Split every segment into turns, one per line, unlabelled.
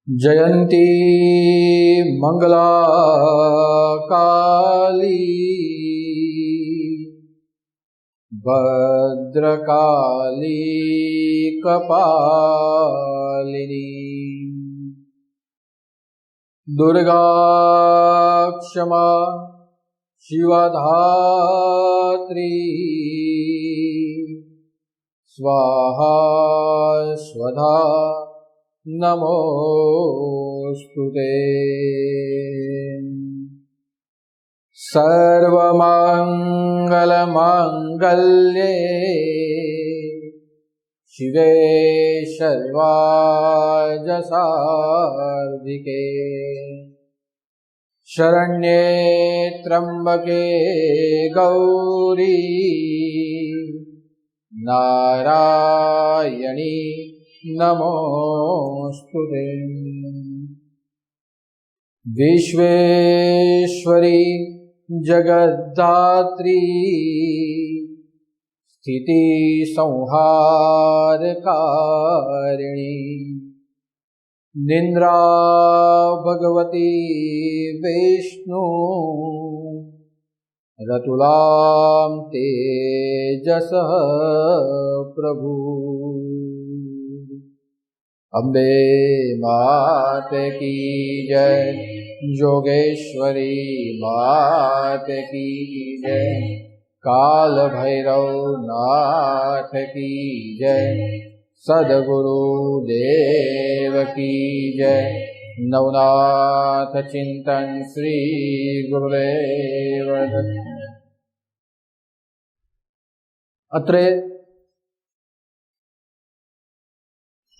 जयन्ती मंगला काली भद्रकाली कपालिनी दुर्गा क्षमा शिवधात्री स्वाहा स्वधा नमोस्तुते। सर्वमंगलमांगल्ये शिवे सर्वार्धसाधिके शरण्ये त्र्यंबके गौरी नारायणी नमोस्तुते। विश्वेश्वरी जगद्धात्री स्थिति संहारकारिणी निन्द्रा भगवती विष्णु रतुलां तेजसः प्रभु। अम्बे मात की जय, योगेश्वरी मात की जय, काल भैरव नाथ की जय, सद्गुरु देव की जय। नवनाथ चिंतन श्री गुरुदेव दत्त। અત્રે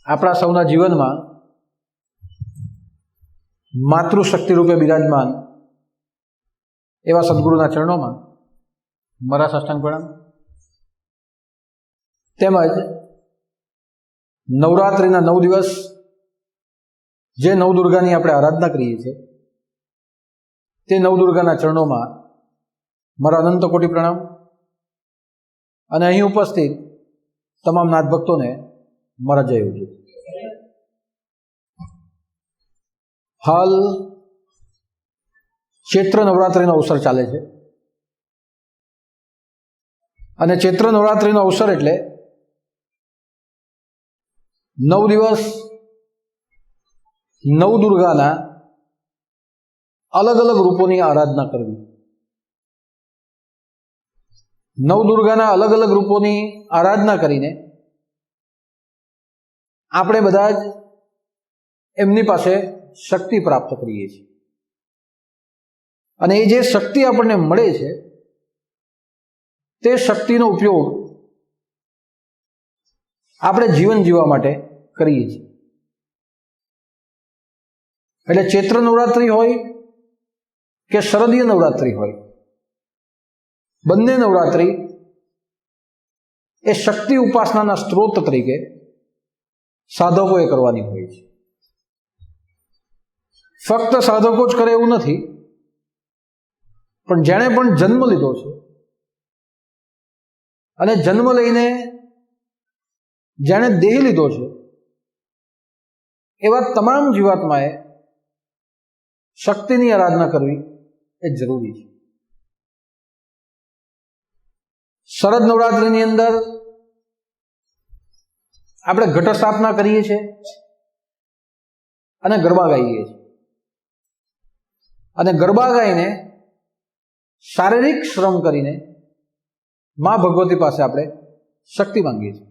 આપણા સૌના જીવનમાં માતૃશક્તિ રૂપે બિરાજમાન એવા સદગુરુના ચરણોમાં મારા સાષ્ટાંગ પ્રણામ, તેમજ નવરાત્રિના 9 દિવસ જે નવદુર્ગાની આપણે આરાધના કરીએ છીએ તે નવદુર્ગાના ચરણોમાં મારા અનંત કોટી પ્રણામ અને અહીં ઉપસ્થિત તમામ નાથ ભક્તોને મારા જય ઉજ્જૈન। હાલ ચૈત્ર નવરાત્રિનો અવસર ચાલે છે અને ચૈત્ર નવરાત્રિનો અવસર એટલે 9 દિવસ નવદુર્ગાના અલગ અલગ રૂપોની આરાધના કરવી। નવદુર્ગાના અલગ અલગ રૂપોની આરાધના કરીને આપણે બધા જ એમની પાસે શક્તિ પ્રાપ્ત કરીએ છીએ અને એ જે શક્તિ આપણને મળે છે તે શક્તિનો ઉપયોગ આપણે જીવન જીવવા માટે કરીએ છીએ। એટલે ચૈત્ર નવરાત્રિ હોય કે શરદીય નવરાત્રિ હોય, બંને નવરાત્રિ એ શક્તિ ઉપાસનાના સ્ત્રોત તરીકે સાધકોએ કરવાની હોય છે। ફક્ત સાધકો જ કરે એવું નથી, પણ જેણે પણ જન્મ લીધો છે અને જન્મ લઈને જેણે દેહ લીધો છે એવા તમામ જીવાત્માએ શક્તિની આરાધના કરવી એ જરૂરી છે। શરદ નવરાત્રિની અંદર આપણે ઘટ સ્થાપના કરીએ છીએ અને ગરબા ગાઈએ છીએ અને ગરબા ગાઈને શારીરિક શ્રમ કરીને મા ભગવતી પાસે આપણે શક્તિ માંગીએ છીએ।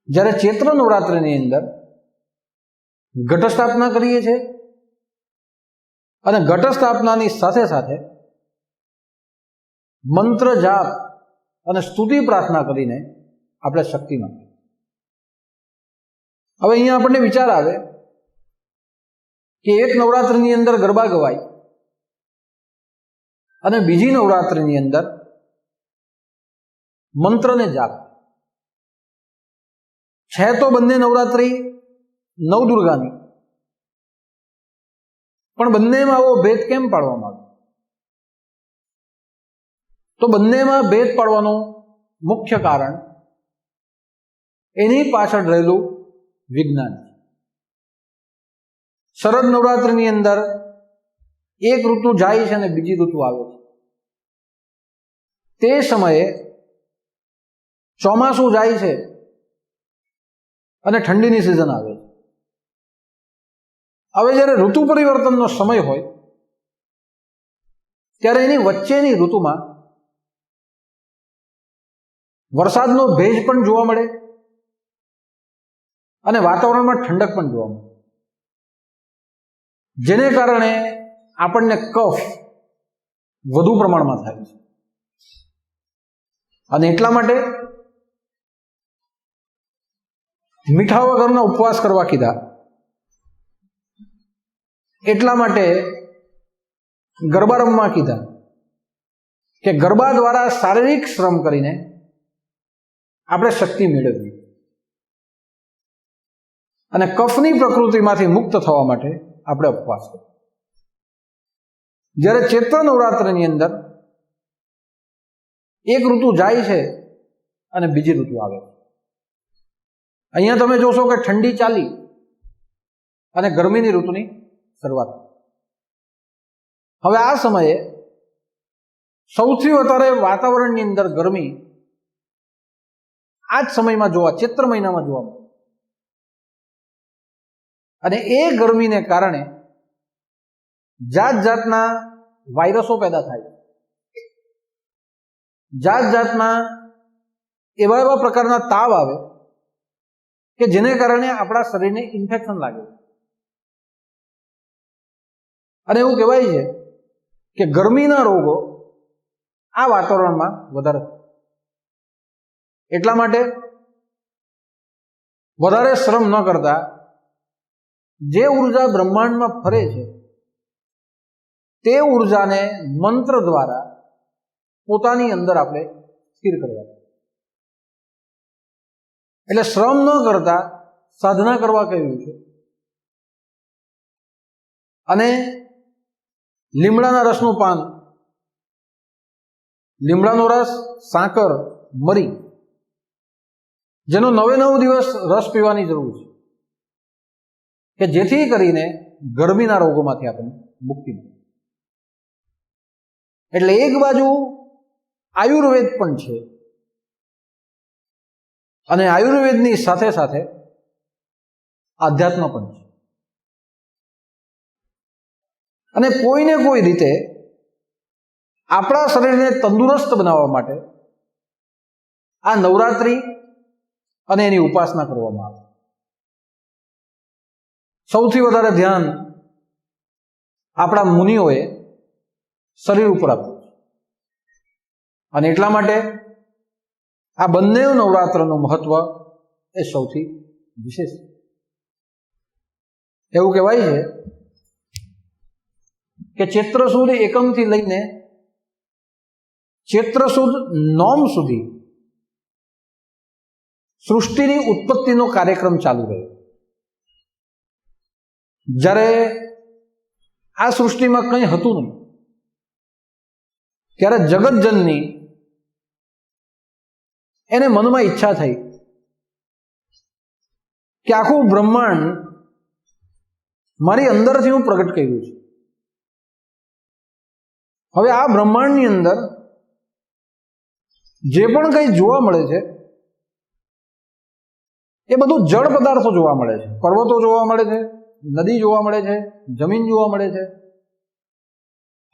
જ્યારે ચૈત્ર નવરાત્રિની અંદર ઘટ સ્થાપના કરીએ છીએ અને ઘટ સ્થાપનાની સાથે સાથે મંત્ર જાપ અને સ્તુતિ પ્રાર્થના કરીને આપણે શક્તિ માંગીએ। હવે અહીંયા આપણને વિચાર આવે કે એક નવરાત્રિની અંદર ગરબા ગવાય અને બીજી નવરાત્રિની અંદર મંત્રને જાપ છે તો બંને નવરાત્રિ નવદુર્ગાની, પણ બંનેમાં આવો ભેદ કેમ પાડવામાં આવ્યો? તો બંનેમાં ભેદ પાડવાનું મુખ્ય કારણ એની પાછળ રહેલું વિજ્ઞાન. શરદ નવરાત્રિની અંદર એક ઋતુ જાય છે અને બીજી ઋતુ આવે છે. તે સમયે ચોમાસું જાય છે અને ઠંડીની સિઝન આવે છે. હવે જ્યારે ઋતુ પરિવર્તનનો સમય હોય ત્યારે એની વચ્ચેની ઋતુમાં વરસાદનો ભેજ પણ જોવા મળે અને વાતાવરણમાં ઠંડક પણ જોવા મળે, જેને કારણે આપણને કફ વધુ પ્રમાણમાં થાય છે. અને એટલા માટે મીઠા વગરના ઉપવાસ કરવા કીધા, એટલા માટે ગરબા રમવા કીધા કે ગરબા દ્વારા શારીરિક શ્રમ કરીને આપણે શક્તિ મેળવવી અને કફની પ્રકૃતિમાંથી મુક્ત થવા માટે આપણે ઉપવાસ કરવો. જ્યારે ચૈત્ર નવરાત્રિની અંદર એક ઋતુ જાય છે અને બીજી ઋતુ આવે છે. અહીંયા તમે જોશો કે ઠંડી ચાલી અને ગરમીની ઋતુની શરૂઆત. હવે આ સમયે સૌથી વધારે વાતાવરણની અંદર ગરમી આ જ સમયમાં ચૈત્ર મહિનામાં જોવા મળે. અને એ ગરમીને કારણે જાત જાતના વાયરસો પેદા થાય, જાત જાતના એવા પ્રકારના તાવ આવે કે જેને કારણે આપણા શરીરને ઇન્ફેક્શન લાગે. અને એવું કહેવાય છે કે ગરમીના રોગો આ વાતાવરણમાં વધારે. એટલા માટે વધારે શ્રમ ન કરતા જે ઉર્જા બ્રહ્માંડમાં ફરે છે તે ઉર્જાને મંત્ર દ્વારા પોતાની અંદર આપણે સ્થિર કરવા. એટલે શ્રમ ન કરતા સાધના કરવા કહ્યું છે. અને લીમડાના રસનું પાન, લીમડાનો રસ, સાકર, મરી, જેનો 9 દિવસ રસ પીવાની જરૂર છે કે જેથી કરીને ગરમીના રોગોમાંથી આપણને મુક્તિ મળે. એટલે એક બાજુ આયુર્વેદ પણ છે અને આયુર્વેદની સાથે સાથે આધ્યાત્મ પણ છે. અને કોઈને કોઈ રીતે આપણા શરીરને તંદુરસ્ત બનાવવા માટે આ નવરાત્રિ અને એની ઉપાસના કરવામાં આવે. સૌથી વધારે ધ્યાન આપણા મુનિઓએ શરીર ઉપર આપ્યું છે. અને એટલા માટે આ બંને નવરાત્રનું મહત્વ એ સૌથી વિશેષ. એવું કહેવાય છે કે ચૈત્ર સુદ એકમથી લઈને ચૈત્ર સુદ 9 સુધી સૃષ્ટિની ઉત્પત્તિનો કાર્યક્રમ ચાલુ રહ્યો. જ્યારે આ સૃષ્ટિમાં કંઈ હતું નહીં ત્યારે જગતજનની એને મનમાં ઈચ્છા થઈ કે આખું બ્રહ્માંડ મારી અંદરથી હું પ્રગટ કર્યું છે. હવે આ બ્રહ્માંડની અંદર જે પણ કંઈ જોવા મળે છે એ બધું જળ પદાર્થો જોવા મળે છે. પર્વતો જોવા મળે છે, નદી જોવા મળે છે, જમીન જોવા મળે છે,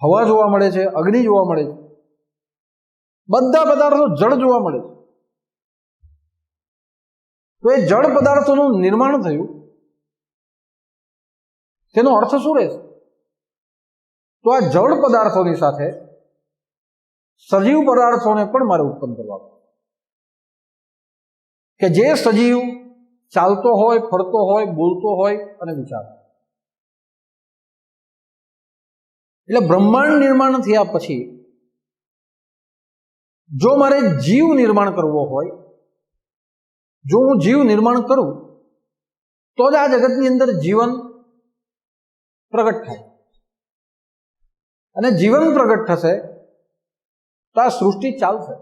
હવા જોવા મળે છે, અગ્નિ જોવા મળે છે. બધા પદાર્થો જળ જોવા મળે છે. તો એ જળ પદાર્થોનું નિર્માણ થયું, તેનો અર્થ શું રહેશે? તો આ જળ પદાર્થોની સાથે સજીવ પદાર્થોને પણ મારે ઉત્પન્ન કરવા કે જે સજીવ ચાલતો હોય, ફરતો હોય, બોલતો હોય અને વિચારતો. એટલે બ્રહ્માંડ નિર્માણ થયા પછી જો મારે જીવ નિર્માણ કરવો હોય, જો હું જીવ નિર્માણ કરું તો જ આ જગતની અંદર જીવન પ્રગટ થાય. અને જીવન પ્રગટ થશે તો આ સૃષ્ટિ ચાલશે.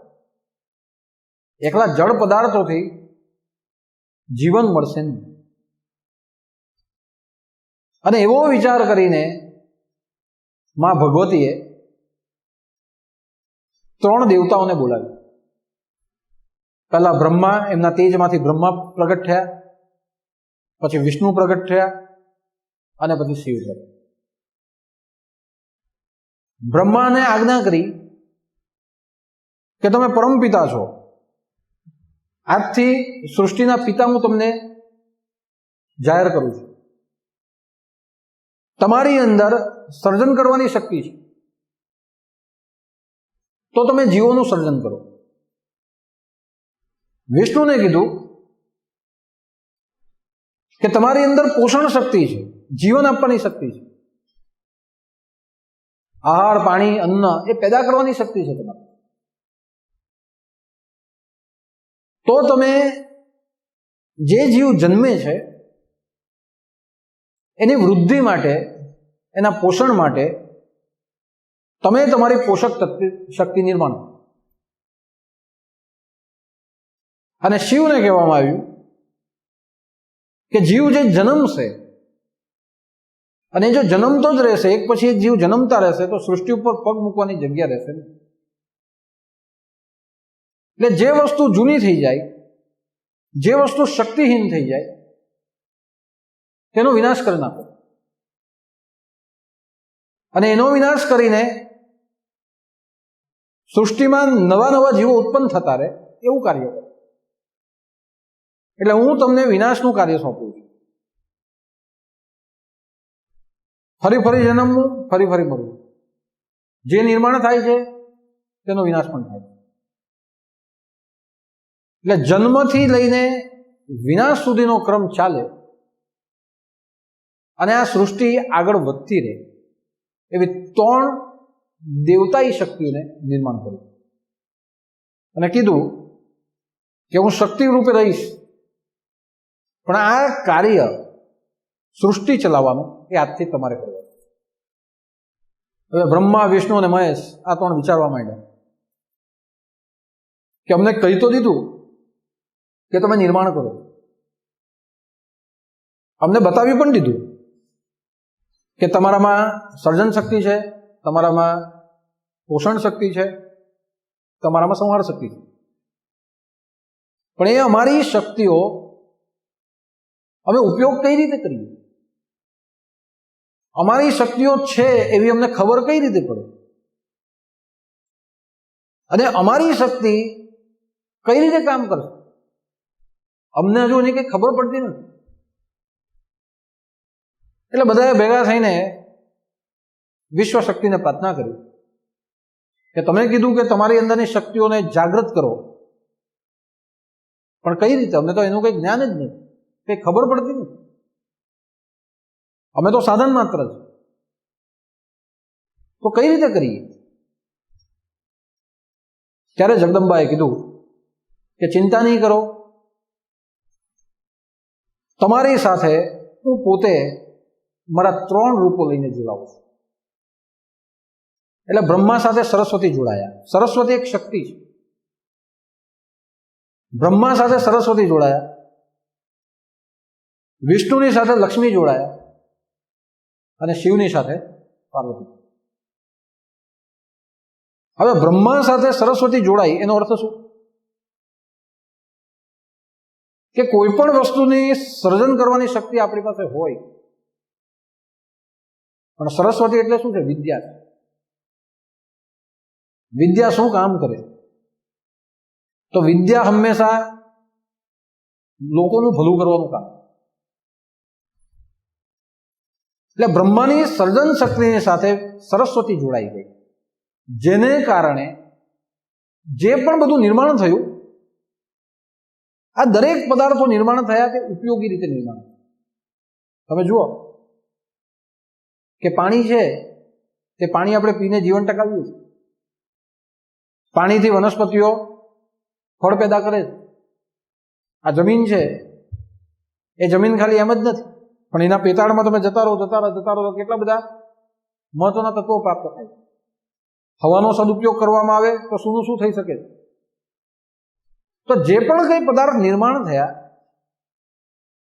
એકલા જળ પદાર્થોથી જીવન મળશે નહીં. અને એવો વિચાર કરીને માં ભગવતીએ 3 દેવતાઓને બોલાવ્યા. પહેલા બ્રહ્મા, એમના તેજમાંથી બ્રહ્મા પ્રગટ થયા, પછી વિષ્ણુ પ્રગટ થયા અને પછી શિવ પ્રગટ. બ્રહ્માને આજ્ઞા કરી કે તમે પરમપિતા છો, આજથી સૃષ્ટિના પિતા હું તમને જાહેર કરું છું. તમારી અંદર સર્જન કરવાની શક્તિ છે, તો તમે જીવોનું સર્જન કરો. વિષ્ણુને કીધું કે તમારી અંદર પોષણ શક્તિ છે, જીવન આપવાની શક્તિ છે, આહાર, પાણી, અન્ન એ પેદા કરવાની શક્તિ છે તમારી. તો તમે જે જીવ જન્મે છે એની વૃદ્ધિ માટે, એના પોષણ માટે તમે તમારી પોષક શક્તિ નિર્માણ કરો. અને શિવને કહેવામાં આવ્યું કે જીવ જે જન્મશે અને જો જન્મતો જ રહેશે, એક પછી એક જીવ જન્મતા રહેશે, તો સૃષ્ટિ ઉપર પગ મૂકવાની જગ્યા રહેશે નહીં. એટલે જે વસ્તુ જૂની થઈ જાય, જે વસ્તુ શક્તિહીન થઈ જાય, તેનો વિનાશ કરી નાખો. અને એનો વિનાશ કરીને સૃષ્ટિમાં નવા નવા જીવો ઉત્પન્ન થતા રહે એવું કાર્ય કરો. એટલે હું તમને વિનાશનું કાર્ય સોંપું છું. ફરી ફરી જન્મવું, ફરી ફરી મરવું. જે નિર્માણ થાય છે તેનો વિનાશ પણ થાય છે. એટલે જન્મથી લઈને વિનાશ સુધીનો ક્રમ ચાલે અને આ સૃષ્ટિ આગળ વધતી રહે એવી 3 દેવતાઈ શક્તિઓને નિર્માણ કર્યું. અને કીધું કે હું શક્તિ રૂપે રહીશ, પણ આ કાર્ય સૃષ્ટિ ચલાવવાનું એ આજથી તમારે કરવાનું. હવે બ્રહ્મા, વિષ્ણુ અને મહેશ આ 3 વિચારવા માંડ્યા કે અમને કહી તો દીધું કે તમે નિર્માણ કરો, અમને બતાવી પણ દીધું કે તમારામાં સર્જન શક્તિ છે, તમારામાં પોષણ શક્તિ છે, તમારામાં સંહાર શક્તિ છે, પણ એ અમારી શક્તિઓ અમે ઉપયોગ કઈ રીતે કરીએ? અમારી શક્તિઓ છે એવી અમને ખબર કઈ રીતે પડે? અને અમારી શક્તિ કઈ રીતે કામ કરશે અમને હજુ એની કંઈ ખબર પડતી નથી. એટલે બધાએ ભેગા થઈને વિશ્વ શક્તિને પ્રાર્થના કરી કે તમે કીધું કે તમારી અંદરની શક્તિઓને જાગૃત કરો, પણ કઈ રીતે? અમને તો એનું કંઈ જ્ઞાન જ નથી, કંઈ ખબર પડતી નથી. અમે તો સાધન માત્ર છે, તો કઈ રીતે કરીએ? ત્યારે જગદંબાએ કીધું કે ચિંતા નહીં કરો, તમારી સાથે હું પોતે મારા 3 રૂપો લઈને જોડાવું છું. એટલે બ્રહ્મા સાથે સરસ્વતી જોડાયા. સરસ્વતી એક શક્તિ છે. બ્રહ્મા સાથે સરસ્વતી જોડાયા, વિષ્ણુની સાથે લક્ષ્મી જોડાયા અને શિવની સાથે પાર્વતી. હવે બ્રહ્મા સાથે સરસ્વતી જોડાઈ એનો અર્થ શું? કે કોઈ પણ વસ્તુની સર્જન કરવાની શક્તિ આપણી પાસે હોય, પણ સરસ્વતી એટલે શું છે? વિદ્યા છે. વિદ્યા શું કામ કરે? તો વિદ્યા હંમેશા લોકોનું ભલું કરવાનું કામ. એટલે બ્રહ્માની સર્જન શક્તિની સાથે સરસ્વતી જોડાઈ ગઈ, જેને કારણે જે પણ બધું નિર્માણ થયું, આ દરેક પદાર્થો નિર્માણ થયા તે ઉપયોગી રીતે નિર્માણ. તમે જુઓ કે પાણી છે, તે પાણી આપણે પીને જીવન ટકાવ્યું છે. પાણીથી વનસ્પતિઓ ફળ પેદા કરે છે. આ જમીન છે, એ જમીન ખાલી એમ જ નથી, પણ એના પેટાળમાં તમે જતા રહો તો કેટલા બધા મહત્વના તત્વો પ્રાપ્ત થાય. હવાનો સદુપયોગ કરવામાં આવે તો શુંનું શું થઈ શકે? તો જે પણ કંઈ પદાર્થ નિર્માણ થયા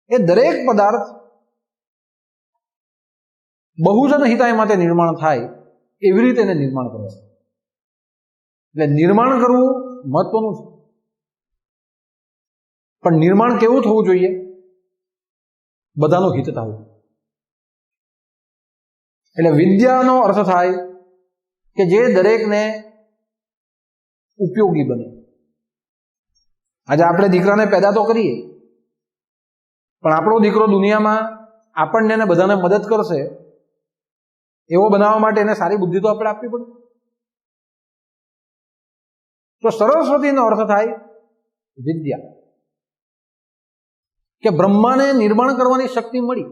એ દરેક પદાર્થ બહુજન હિતાય માટે નિર્માણ થાય એવી રીતે એને નિર્માણ કરવું. એટલે નિર્માણ કરવું મહત્વનું છે, પણ નિર્માણ કેવું થવું જોઈએ? બધાનું હિત થવું. એટલે વિદ્યાનો અર્થ થાય કે જે દરેકને ઉપયોગી બને. આજે આપણે દીકરાને પેદા તો કરીએ, પણ આપણો દીકરો દુનિયામાં આપણને ને બધાને મદદ કરશે એવો બનાવવા માટે એને સારી બુદ્ધિ તો આપણે આપવી પડે. તો સરસ્વતીનો અર્થ થાય વિદ્યા, કે બ્રહ્માને નિર્માણ કરવાની શક્તિ મળી,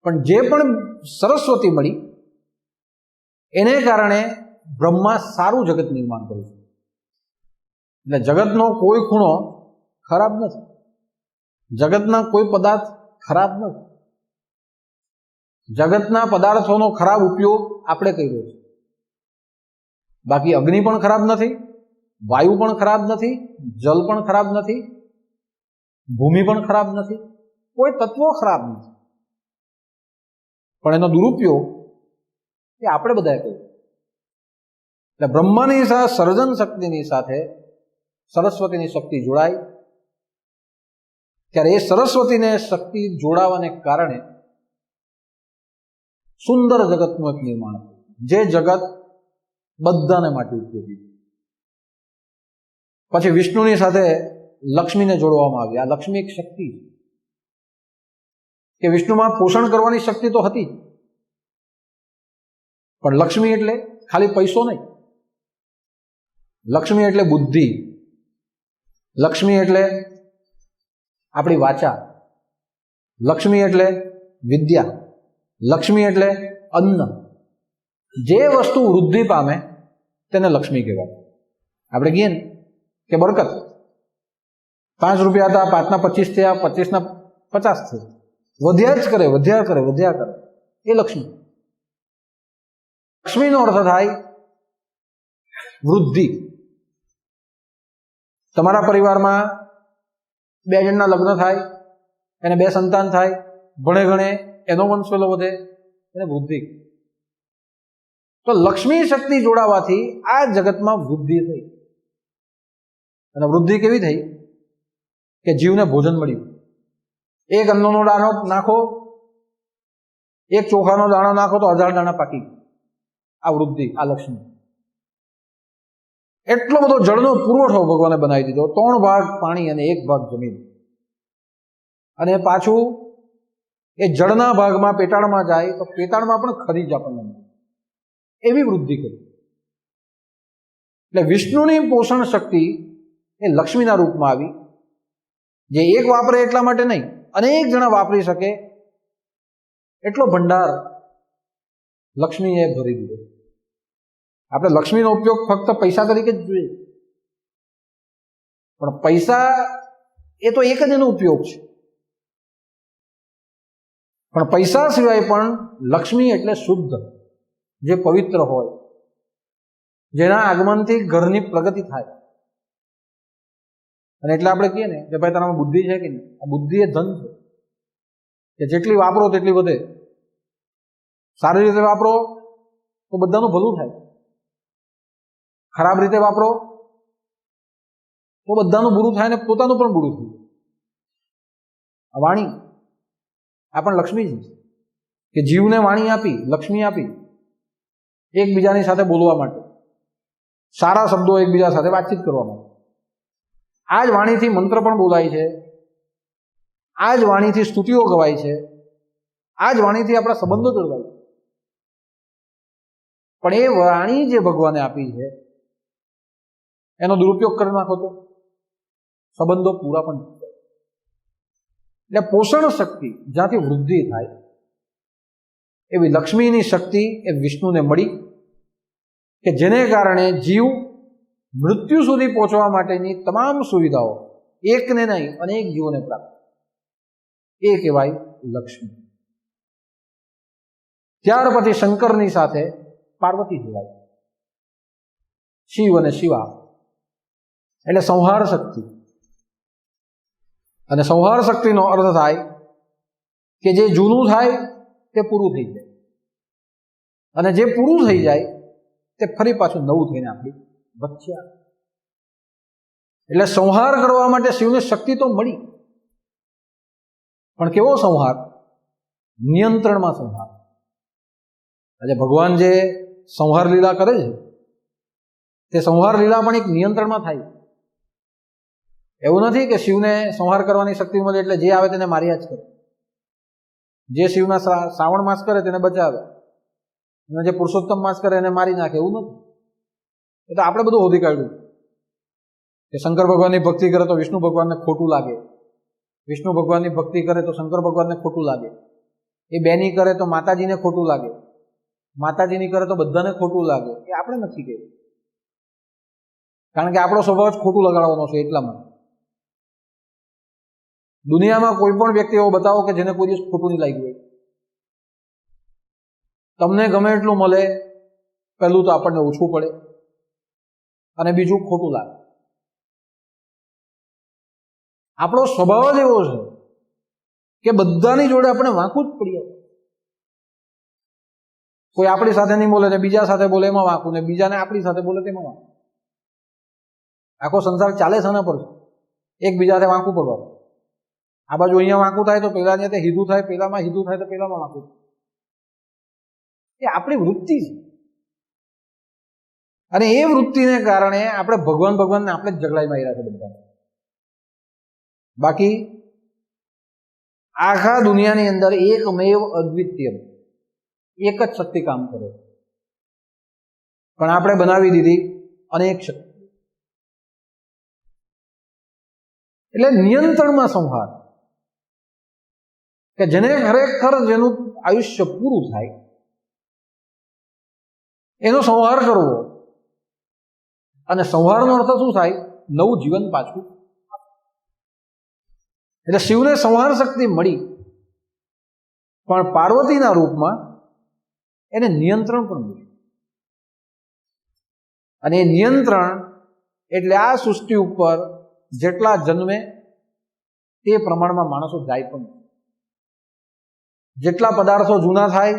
પણ જે પણ સરસ્વતી મળી એને કારણે બ્રહ્મા સારું જગત નિર્માણ કર્યું. એટલે જગતનો કોઈ ખૂણો ખરાબ નથી, જગતના કોઈ પદાર્થ ખરાબ નથી. જગતના પદાર્થોનો ખરાબ ઉપયોગ આપણે કર્યો છે. બાકી અગ્નિ પણ ખરાબ નથી, વાયુ પણ ખરાબ નથી, જલ પણ ખરાબ નથી, ભૂમિ પણ ખરાબ નથી, કોઈ તત્વો ખરાબ નથી. પણ એનો દુરુપયોગ એ આપણે બધાએ કર્યો. એટલે બ્રહ્માની સાથે સર્જન શક્તિની સાથે સરસ્વતીની શક્તિ જોડાય ત્યારે એ સરસ્વતીને શક્તિ જોડાવાને કારણે સુંદર જગતનું એક નિર્માણ થયું, જે જગત બધાને માટે ઉપયોગી. પછી વિષ્ણુની સાથે લક્ષ્મીને જોડવામાં આવી. આ લક્ષ્મી એક શક્તિ કે વિષ્ણુમાં પોષણ કરવાની શક્તિ તો હતી, પણ લક્ષ્મી એટલે ખાલી પૈસો નહીં. લક્ષ્મી એટલે બુદ્ધિ, લક્ષ્મી એટલે આપણી વાચા, લક્ષ્મી એટલે વિદ્યા, લક્ષ્મી એટલે અન્ન. જે વસ્તુ વૃદ્ધિ પામે તેને લક્ષ્મી કહેવાય. આપણે કહીએ ને કે બરકત, 5 રૂપિયા હતા, 5ના 25 થયા, 25ના 50 થયા, વધ્યા જ કરે, વધ્યા કરે, વધ્યા કરે, એ લક્ષ્મી. લક્ષ્મીનો અર્થ થાય વૃદ્ધિ. તમારા પરિવારમાં 2 જણના લગ્ન થાય, એને 2 સંતાન થાય, ભણે ગણે એનો વંશવેલો વધે, એને વૃદ્ધિ. તો લક્ષ્મી શક્તિ જોડાવાથી આ જગતમાં વૃદ્ધિ થઈ. અને વૃદ્ધિ કેવી થઈ? કે જીવને ભોજન મળ્યું. એક અન્નનો દાણો નાખો, એક ચોખાનો દાણો નાખો તો 1000 દાણા પાકી. આ વૃદ્ધિ, આ લક્ષ્મી. એટલો બધો જળનો પુરવઠો ભગવાને બનાવી દીધો, 3 ભાગ પાણી અને 1 ભાગ જમીન. અને પાછું એ જળના ભાગમાં પેટાળમાં જાય તો પેટાળમાં પણ ખરીજ આપણને મળે. એવી વૃદ્ધિ કરી. એટલે વિષ્ણુની પોષણ શક્તિ એ લક્ષ્મીના રૂપમાં આવી, જે એક વાપરે એટલા માટે નહીં, અનેક જણા વાપરી શકે એટલો ભંડાર લક્ષ્મીએ ભરી દીધો. આપણે લક્ષ્મીનો ઉપયોગ ફક્ત પૈસા તરીકે જ જોઈએ, પણ પૈસા એ તો એક જ એનો ઉપયોગ છે. પણ પૈસા સિવાય પણ લક્ષ્મી એટલે શુદ્ધ, જે પવિત્ર હોય, જેના આગમનથી ઘરની પ્રગતિ થાય. અને એટલે આપણે કહીએ ને કે ભાઈ તારામાં બુદ્ધિ છે કે નહીં? આ બુદ્ધિ એ ધન છે કે જેટલી વાપરો તેટલી વધે. સારી રીતે વાપરો તો બધાનું ભલું થાય, ખરાબ રીતે વાપરો તો બધાનું બુરું થાય ને પોતાનું પણ બુરું થાય. આ વાણી આ પણ લક્ષ્મી છે કે જીવને વાણી આપી, લક્ષ્મી આપી એકબીજાની સાથે બોલવા માટે, સારા શબ્દો એકબીજા સાથે વાતચીત કરવા માટે. આ જ વાણીથી મંત્ર પણ બોલાય છે, આ જ વાણીથી સ્તુતિઓ ગવાય છે, આ જ વાણીથી આપણા સંબંધો જળવાય છે. પણ એ વાણી જે ભગવાને આપી છે એનો દુરુપયોગ કરી નાખો તો સંબંધો પૂરા પણ થાય. એટલે પોષણ શક્તિ જ્યાંથી વૃદ્ધિ થાય એવી લક્ષ્મીની શક્તિ એ વિષ્ણુને મળી, કે જેને કારણે જીવ મૃત્યુ સુધી પહોંચવા માટેની તમામ સુવિધાઓ એકને નહીં અનેક જીવોને પ્રાપ્ત. એ કહેવાય લક્ષ્મી. ત્યાર પછી શંકરની સાથે પાર્વતી જોડાય, શિવ અને શિવા એટલે સંહાર શક્તિ. અને સંહાર શક્તિનો અર્થ થાય કે જે જૂનું થાય તે પૂરું થઈ જાય, અને જે પૂરું થઈ જાય તે ફરી પાછું નવું થઈને આપણી વચ્ચે આવે. એટલે સંહાર કરવા માટે શિવને શક્તિ તો મળી, પણ કેવો સંહાર? નિયંત્રણમાં સંહાર. આજે ભગવાન જે સંહાર લીલા કરે છે તે સંહાર લીલા પણ એક નિયંત્રણમાં થાય. એવું નથી કે શિવને સંહાર કરવાની શક્તિ મળે એટલે જે આવે તેને માર્યા જ કરે. જે શિવના શ્રાવણ માસ કરે તેને બચાવે, અને જે પુરુષોત્તમ માસ કરે એને મારી નાખે, એવું નથી. એ તો આપણે બધું શોધી કાઢ્યું કે શંકર ભગવાનની ભક્તિ કરે તો વિષ્ણુ ભગવાનને ખોટું લાગે, વિષ્ણુ ભગવાનની ભક્તિ કરે તો શંકર ભગવાનને ખોટું લાગે, એ બેની કરે તો માતાજીને ખોટું લાગે, માતાજીની કરે તો બધાને ખોટું લાગે. એ આપણે નથી કહ્યું, કારણ કે આપણો સ્વભાવ જ ખોટું લગાડવાનો છે. એટલા માટે દુનિયામાં કોઈ પણ વ્યક્તિ એવો બતાવો કે જેને કોઈ દિવસ ખોટું નહીં લાગ્યું હોય. તમને ગમે એટલું મળે, પહેલું તો આપણને ઓછું પડે, અને બીજું ખોટું લાગે. આપણો સ્વભાવ જ એવો છે કે બધાની જોડે આપણે વાંકું જ પડીએ. કોઈ આપણી સાથે નહીં બોલે ને બીજા સાથે બોલે એમાં વાંકું, ને બીજાને આપણી સાથે બોલે તેમાં વાંકું. આખો સંસાર ચાલે છે એના પર, એકબીજાથી વાંકું પડવાનું. આ બાજુ અહીંયા વાંકું થાય તો પેલા ત્યાં હીધું થાય, પેલામાં હીધું થાય તો પેલામાં વાંકું. એ આપણી વૃત્તિ છે, અને એ વૃત્તિને કારણે આપણે ભગવાનને આપણે જ ઝઘડાઈ માર્યા છે બધા. બાકી આખા દુનિયાની અંદર એકમેવ અદ્વિતીય એક જ શક્તિ કામ કરે, પણ આપણે બનાવી દીધી અનેક શક્તિ. એટલે નિયંત્રણમાં સંહાર, કે જેને ખરેખર જેનું આયુષ્ય પૂરું થાય એનો સંહાર કરવો. અને સંહારનો અર્થ શું થાય? નવું જીવન પાછું. એટલે શિવને સંહાર શક્તિ મળી, પણ પાર્વતીના રૂપમાં એને નિયંત્રણ પણ મળ્યું. અને એ નિયંત્રણ એટલે આ સૃષ્ટિ ઉપર જેટલા જન્મે તે પ્રમાણમાં માણસો જાય પણ. જેટલા પદાર્થો જૂના થાય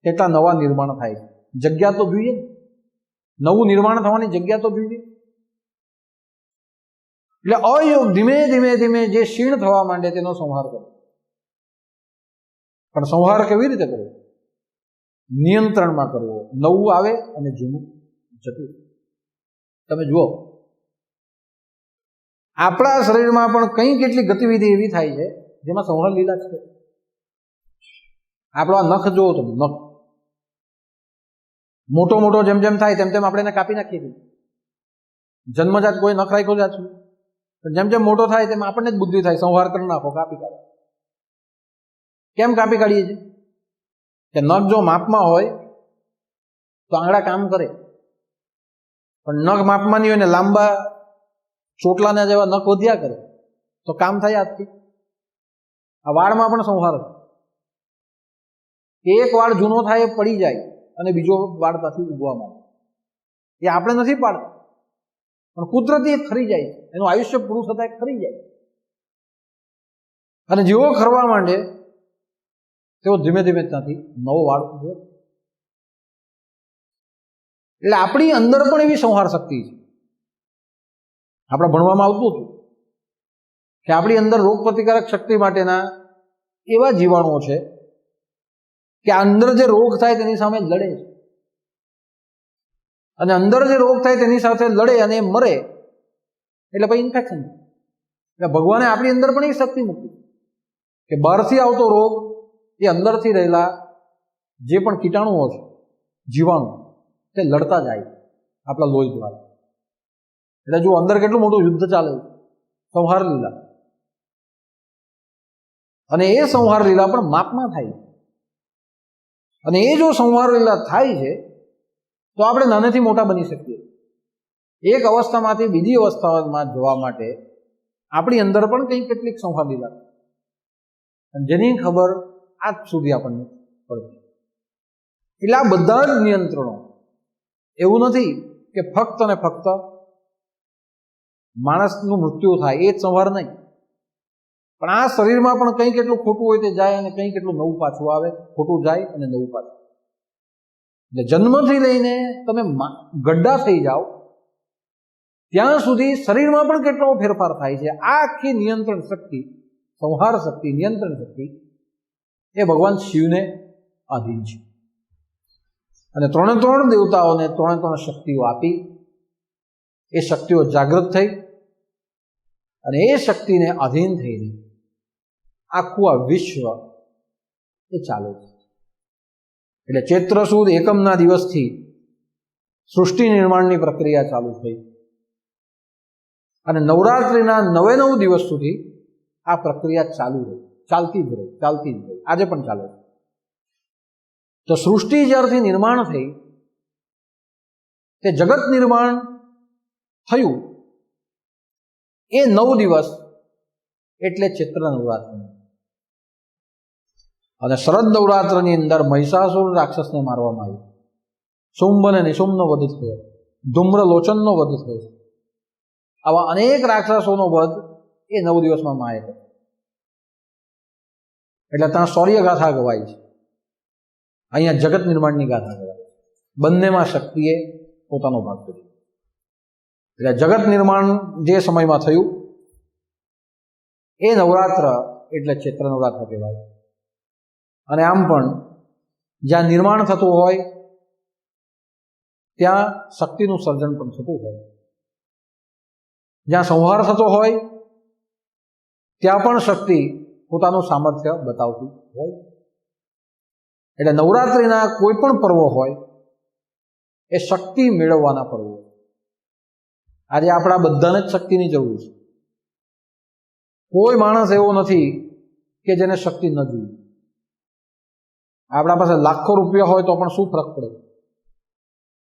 તેટલા નવા નિર્માણ થાય. જગ્યા તો જોઈએ, નવું નિર્માણ થવાની જગ્યા તો જોઈએ. એટલે અયોગ ધીમે ધીમે ધીમે જે ક્ષીણ થવા માંડે તેનો સંહાર કરો. પણ સંહાર કેવી રીતે કરવો? નિયંત્રણમાં કરવો. નવું આવે અને જૂનું જતું. તમે જુઓ, આપણા શરીરમાં પણ કઈ કેટલી ગતિવિધિ એવી થાય છે જેમાં સંહાર લીલા છે. આપણો આ નખ જુઓ તમે, નખ મોટો મોટો જેમ જેમ થાય તેમ તેમ આપણે એને કાપી નાખીએ છીએ. જન્મજાત કોઈ નખ રાખ્યો જ છું, જેમ જેમ મોટો થાય તેમ આપણને જ બુદ્ધિ થાય સંહાર કરી નાખો, કાપી કાઢો. કેમ કાપી કાઢીએ છીએ? કે નખ જો માપમાં હોય તો આંગળા કામ કરે, પણ નખ માપમાં નહીં હોય ને લાંબા ચોટલાના જેવા નખ વધ્યા કરે તો કામ થાય આજથી. આ વાળમાં પણ સંહાર છે. એક વાળ જૂનો થાય એ પડી જાય અને બીજો વાળ પાછી ઉગવા માંડે. એ આપણે નથી પાડતા, પણ કુદરતી એ ખરી જાય, એનું આયુષ્ય પૂરું થતા ખરી જાય. અને જેવો ખરવા માંડે તેઓ ધીમે ધીમે ત્યાંથી નવો વાળ ઉગે. એટલે આપણી અંદર પણ એવી સંહાર શક્તિ છે. આપણે ભણવામાં આવતું હતું કે આપણી અંદર રોગ પ્રતિકારક શક્તિ માટેના એવા જીવાણુઓ છે કે અંદર જે રોગ થાય તેની સામે લડે છે, અને અંદર જે રોગ થાય તેની સાથે લડે અને મરે એટલે પછી ઇન્ફેક્શન. એટલે ભગવાને આપણી અંદર પણ એ શક્તિ મૂકી કે બહારથી આવતો રોગ એ અંદરથી રહેલા જે પણ કીટાણુઓ છે, જીવાણુ, તે લડતા જાય આપણા લોહી દ્વારા. એટલે જો અંદર કેટલું મોટું યુદ્ધ ચાલે, સંહાર લીલા. અને એ સંહાર લીલા પણ માપમાં થાય. અને એ જો સંહાર લીલા થાય છે તો આપણે નાનેથી મોટા બની શકીએ. એક અવસ્થામાંથી બીજી અવસ્થામાં જવા માટે આપણી અંદર પણ કંઈક કેટલીક સંહાર લીલા, જેની ખબર આજ સુધી આપણને પડતી. એટલે આ બધા જ નિયંત્રણો, એવું નથી કે ફક્ત ને ફક્ત માણસનું મૃત્યુ થાય એ જ સંહાર નહીં, પણ આ શરીરમાં પણ કંઈ કેટલું ખોટું હોય તે જાય અને કંઈ કેટલું નવું પાછું આવે, ખોટું જાય અને નવું પાછું. એટલે જન્મથી લઈને તમે ગड्ढा થઈ જાઓ ત્યાં સુધી શરીરમાં પણ કેટલો ફેરફાર થાય છે. આ આખી નિયંત્રણ શક્તિ, સંહાર શક્તિ, નિયંત્રણ શક્તિ એ ભગવાન શિવને આધીન છે. અને 3 દેવતાઓને 3 શક્તિઓ આપી, એ શક્તિઓ જાગૃત થઈ અને એ શક્તિને આધીન થઈને આખું આ વિશ્વ એ ચાલે છે. એટલે ચૈત્ર સુદ એકમના દિવસથી સૃષ્ટિ નિર્માણની પ્રક્રિયા ચાલુ થઈ અને નવરાત્રિના 9 દિવસ સુધી આ પ્રક્રિયા ચાલુ રહી, ચાલતી જ રહી, આજે પણ ચાલે છે. તો સૃષ્ટિ જ્યારથી નિર્માણ થઈ, તે જગત નિર્માણ થયું એ 9 દિવસ એટલે ચૈત્ર નવરાત્રિ. અને શરદ નવરાત્રની અંદર મહિષાસુર રાક્ષસને મારવામાં આવ્યું, શુંભ અને નિશુંભનો વધ થયો, ધૂમ્રલોચનનો વધ થયો. આવા અનેક રાક્ષસોનો વધ એ 9 દિવસમાં માએ કર્યો. એટલે ત્યાં શૌર્ય ગાથા ગવાય છે, અહીંયા જગત નિર્માણની ગાથા ગવાય છે. બંનેમાં શક્તિએ પોતાનો ભાગ કર્યો. એટલે જગત નિર્માણ જે સમયમાં થયું એ નવરાત્ર એટલે ચૈત્ર નવરાત્ર કહેવાય. અને આમ પણ જ્યાં નિર્માણ થતું હોય ત્યાં શક્તિનું સર્જન પણ થતું હોય, જ્યાં સંહાર થતો હોય ત્યાં પણ શક્તિ પોતાનું સામર્થ્ય બતાવતી હોય. એટલે નવરાત્રિના કોઈ પણ પર્વ હોય એ શક્તિ મેળવવાના પર્વો. આજે આપણા બધાને જ શક્તિની જરૂર છે. કોઈ માણસ એવો નથી કે જેને શક્તિ ન જોઈએ. આપણા પાસે લાખો રૂપિયા હોય તો પણ શું ફરક પડે,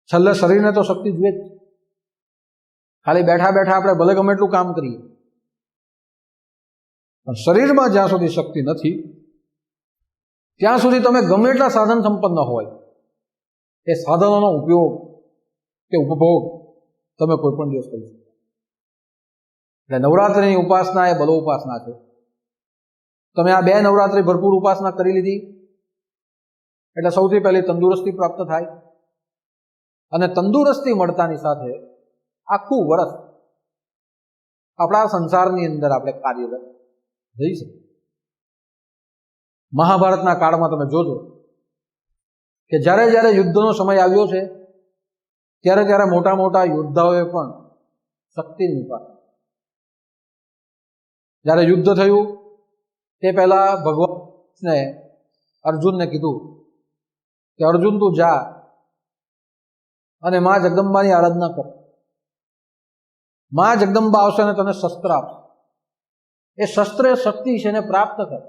છેલ્લે શરીરને તો શક્તિ જોઈએ જ. ખાલી બેઠા બેઠા આપણે ભલે ગમે એટલું કામ કરીએ, પણ શરીરમાં જ્યાં સુધી શક્તિ નથી ત્યાં સુધી તમે ગમે એટલા સાધન સંપન્ન હોય, એ સાધનોનો ઉપયોગ કે ઉપભોગ તમે કોઈ પણ દિવસ કરી શકો. એટલે નવરાત્રિની ઉપાસના એ બલો ઉપાસના છે. તમે આ 2 નવરાત્રિ ભરપૂર ઉપાસના કરી લીધી એટલે સૌથી પહેલી તંદુરસ્તી પ્રાપ્ત થાય, અને તંદુરસ્તી મળતાની સાથે આખું વર્ષ આપણા સંસારની અંદર આપણે કાર્યરત જઈ શકીએ. મહાભારતના કાળમાં તમે જોજો કે જ્યારે જ્યારે યુદ્ધનો સમય આવ્યો છે ત્યારે ત્યારે મોટા મોટા યોદ્ધાઓએ પણ શક્તિની ઉપાસના. જ્યારે યુદ્ધ થયું તે પહેલા ભગવાને અર્જુનને કીધું કે અર્જુન તું જા અને મા જગદંબાની આરાધના કર. મા જગદંબા આવશે અને તને શસ્ત્ર આપશે. એ શસ્ત્ર શક્તિ છે એને પ્રાપ્ત કર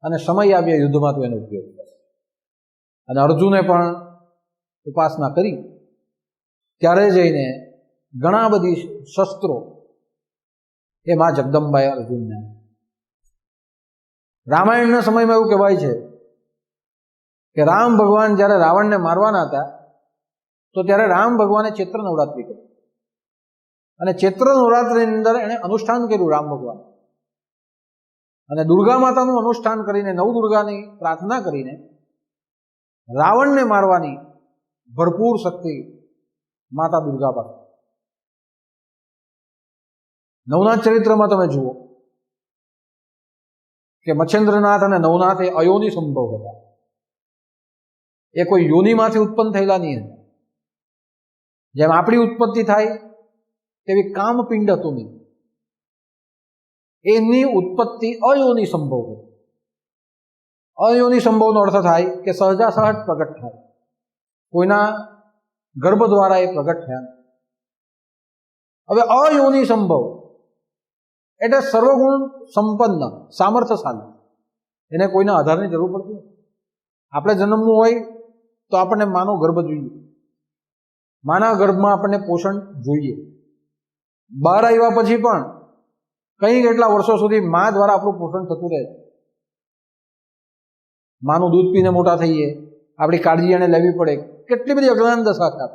અને સમય આવ્યા યુદ્ધમાં તું એનો ઉપયોગ કર. અને અર્જુને પણ ઉપાસના કરી. ત્યારે જઈને ઘણા બધી શસ્ત્રો એ મા જગદંબાએ અર્જુનને. રામાયણના સમયમાં એવું કહેવાય છે કે રામ ભગવાન જ્યારે રાવણને મારવાના હતા તો ત્યારે રામ ભગવાને ચૈત્ર નવરાત્રિ કરી. અને ચૈત્ર નવરાત્રિની અંદર એણે અનુષ્ઠાન કર્યું રામ ભગવાન. અને દુર્ગા માતાનું અનુષ્ઠાન કરીને, નવદુર્ગાની પ્રાર્થના કરીને રાવણને મારવાની ભરપૂર શક્તિ માતા દુર્ગા પાસે. નવનાથ ચરિત્રમાં તમે જુઓ કે મચ્છેન્દ્રનાથ અને નવનાથ એ અયોનિ સંભવ હતા. એ કોઈ યોનિમાંથી ઉત્પન્ન થયેલા નહીં હતા. જેમ આપણી ઉત્પત્તિ થાય તેવી કામપિંડ હતું નહીં. એની ઉત્પત્તિ અયોનિ સંભવ હતી. અયોનિ સંભવનો અર્થ થાય કે સહજાસહજ પ્રગટ થાય, કોઈના ગર્ભ દ્વારા એ પ્રગટ થયા. હવે અયોનિ સંભવ એટલે સર્વગુણ સંપન્ન, સામર્થ્યશાળી. એને કોઈના આધારની જરૂર પડતી નથી. આપણે જન્મવું હોય તો આપણને માનો ગર્ભ જોઈએ, માના ગર્ભમાં આપણને પોષણ જોઈએ. બહાર આવ્યા પછી પણ કંઈ કેટલા વર્ષો સુધી મા દ્વારા આપણું પોષણ થતું રહે. માનું દૂધ પીને મોટા થઈએ, આપણી કાળજી એને લેવી પડે, કેટલી બધી અજ્ઞાન દશા છે.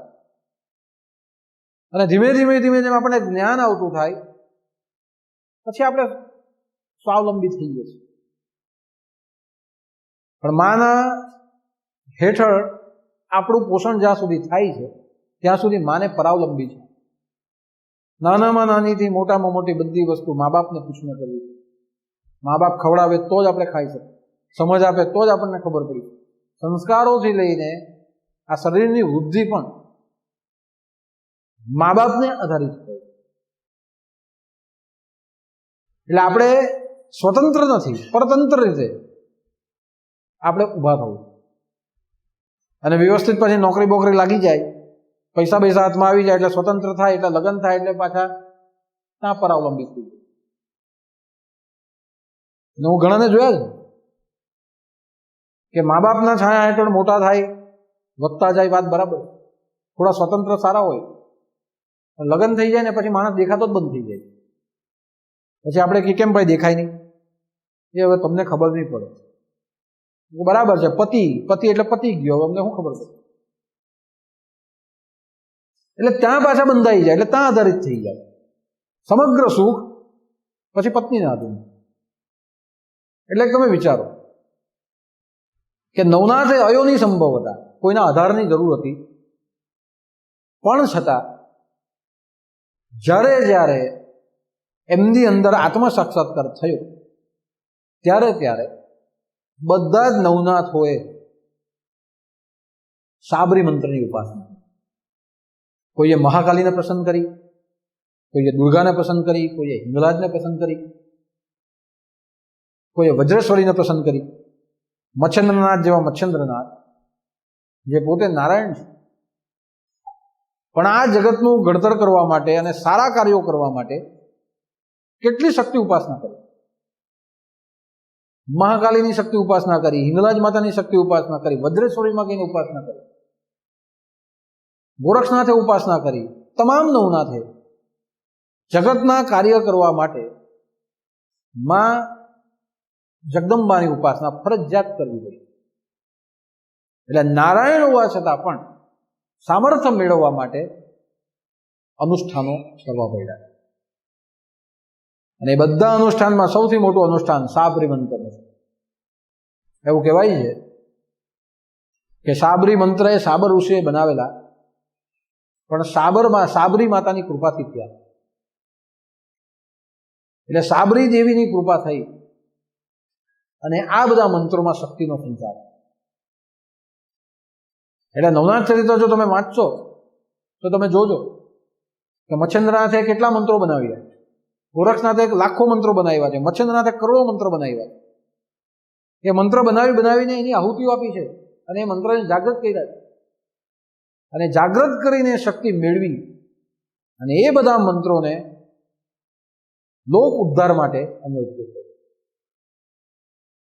અને ધીમે ધીમે ધીમે ધીમે આપણને જ્ઞાન આવતું થાય પછી આપણે સ્વાવલંબી થઈ જઈએ છીએ. પણ માના હેઠળ આપણું પોષણ જ્યાં સુધી થાય છે ત્યાં સુધી માને પરાવલંબી છે. નાનામાં નાનીથી મોટામાં મોટી બધી વસ્તુ મા બાપને પૂછીને કરવી. મા બાપ ખવડાવે તો જ આપણે ખાઈ શકીએ, સમજ આપે તો જ આપણને ખબર પડી. સંસ્કારોથી લઈને આ શરીરની વૃદ્ધિ પણ મા બાપને આધારિત હોય. એટલે આપણે સ્વતંત્ર નથી, પરતંત્ર રીતે આપણે ઊભા થવું. અને વ્યવસ્થિત પછી નોકરી બોકરી લાગી જાય, પૈસા પૈસા હાથમાં આવી જાય એટલે સ્વતંત્ર થાય, એટલે લગ્ન થાય એટલે પાછા ત્યાં પરાવલંબી થઈ જાય. હું ઘણાને જોયા છે કે મા બાપના છાયા હેઠળ મોટા થાય, વધતા જાય, વાત બરાબર, થોડા સ્વતંત્ર સારા હોય, લગ્ન થઈ જાય ને પછી માણસ દેખાતો જ બંધ થઈ જાય. પછી આપણે કે કેમ ભાઈ દેખાય નહીં? એ હવે તમને ખબર નહીં પડે. બરાબર છે, પતિ પતિ એટલે પતિ ગયો, હવે અમને શું ખબર પડે? એટલે ત્યાં પાછા બંધાઈ જાય, એટલે ત્યાં આધારિત થઈ જાય. સમગ્ર સુખ પછી પત્નીના આધીન. એટલે તમે વિચારો કે નવનાથે અયોની સંભવ હતા, કોઈના આધારની જરૂર હતી, પણ છતાં જ્યારે જ્યારે એમની અંદર આત્મ સાક્ષાત્કાર થયો ત્યારે ત્યારે બધા જ નવનાથોએ સાબરી મંત્રની ઉપાસના. કોઈએ મહાકાલીને પસંદ કરી, કોઈએ દુર્ગાને પસંદ કરી, કોઈએ હિંગલાજને પસંદ કરી, કોઈએ વજ્રેશ્વરીને પસંદ કરી, મચ્છન્દ્રનાથ જેવા મચ્છન્દ્રનાથ જે પોતે નારાયણ છે. પણ આ જગતનું ઘડતર કરવા માટે અને સારા કાર્યો કરવા માટે કેટલી શક્તિ ઉપાસના કરી. મહાકાલીની શક્તિ ઉપાસના કરી, હિંગલાજ માતાની શક્તિ ઉપાસના કરી, વજ્રેશ્વરી માતાની ઉપાસના કરી, ગોરક્ષનાથે ઉપાસના કરી. તમામ નવનાથે જગતના કાર્ય કરવા માટે માં જગદંબાની ઉપાસના ફરજિયાત કરવી પડી. એટલે નારાયણ હોવા છતાં પણ સામર્થ્ય મેળવવા માટે અનુષ્ઠાનો કરવા પડ્યા. અને એ બધા અનુષ્ઠાનમાં સૌથી મોટું અનુષ્ઠાન સાબરી મંત્ર છે. એવું કહેવાય છે કે સાબરી મંત્ર એ સાબર ઋષિએ બનાવેલા, પણ સાબરી માતાની કૃપાથી થયા. એટલે સાબરી દેવીની કૃપા થઈ અને આ બધા મંત્રોમાં શક્તિનો સંચાર. એટલે નવનાથ ચરિત્ર જો તમે વાંચશો તો તમે જોજો કે મચ્છન્દ્રનાથે કેટલા મંત્રો બનાવ્યા, ગોરક્ષનાથે લાખો મંત્રો બનાવ્યા છે, મચ્છન્દ્રનાથે કરોડો મંત્રો બનાવ્યા છે. એ મંત્ર બનાવીને એની આહુતિઓ આપી છે અને એ મંત્રને જાગૃત કર્યા છે. અને જાગૃત કરીને શક્તિ મેળવી અને એ બધા મંત્રોને લોક ઉદ્ધાર માટે અમે ઉપયોગ કર્યો.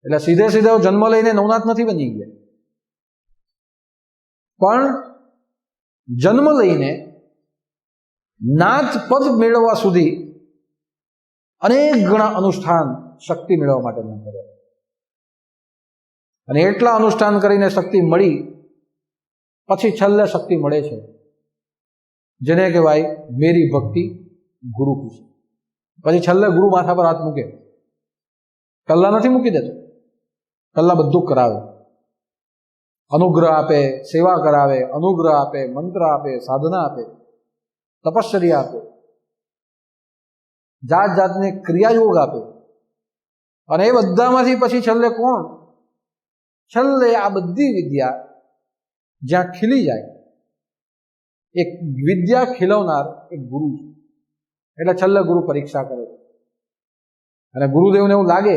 એટલે સીધે સીધો જન્મ લઈને નવનાથ નથી બની ગયા, પણ જન્મ લઈને નાથ પદ મેળવવા સુધી અનેક ગણા અનુષ્ઠાન શક્તિ મેળવવા માટે ન કર્યા. અને એટલા અનુષ્ઠાન કરીને શક્તિ મળી પછી છેલ્લે શક્તિ મળે છે જેને કહેવાય મેરી ભક્તિ ગુરુ કી. પછી છેલ્લે ગુરુ માથા પર હાથ મૂકે. કલ્લા નથી મૂકી દેતો, કલ્લા બધું કરાવે, અનુગ્રહ આપે, સેવા કરાવે, અનુગ્રહ આપે, મંત્ર આપે, સાધના આપે, તપશ્ચર્યા આપે, જાત જાતને ક્રિયાયોગ આપે. અને એ બધામાંથી પછી છેલ્લે કોણ? છેલ્લે આ બધી વિદ્યા જ્યાં ખીલી જાય, એક વિદ્યા ખીલવનાર એક ગુરુ છે. એટલે છેલ્લે ગુરુ પરીક્ષા કરે અને ગુરુદેવને એવું લાગે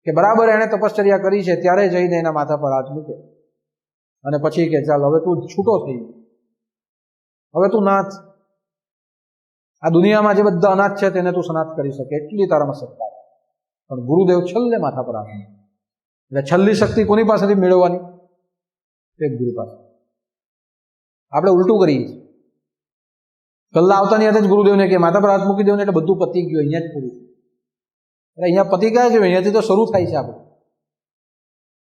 કે બરાબર એણે તપશ્ચર્યા કરી છે ત્યારે જઈને એના માથા પર હાથ મૂકે અને પછી કે ચાલ હવે તું છૂટો થઈ ગયો, હવે તું નાથ, આ દુનિયામાં જે બધા અનાથ છે તેને તું સનાથ કરી શકે એટલી તારામાં સત્તા. પણ ગુરુદેવ છેલ્લે માથા પર હાથ મૂકે. એટલે છેલ્લી શક્તિ કોની પાસેથી મેળવવાની? એક ગુરુ પાસે. આપણે ઉલટું કરીએ છીએ. કલ્લા આવતાની સાથે જ ગુરુદેવને કે માથા પર હાથ મૂકી દેવું એટલે બધું પતી ગયું, અહીંયા જ પૂરું. એટલે અહીંયા પતી ગયા છે, અહીંયાથી તો શરૂ થાય છે આપણે.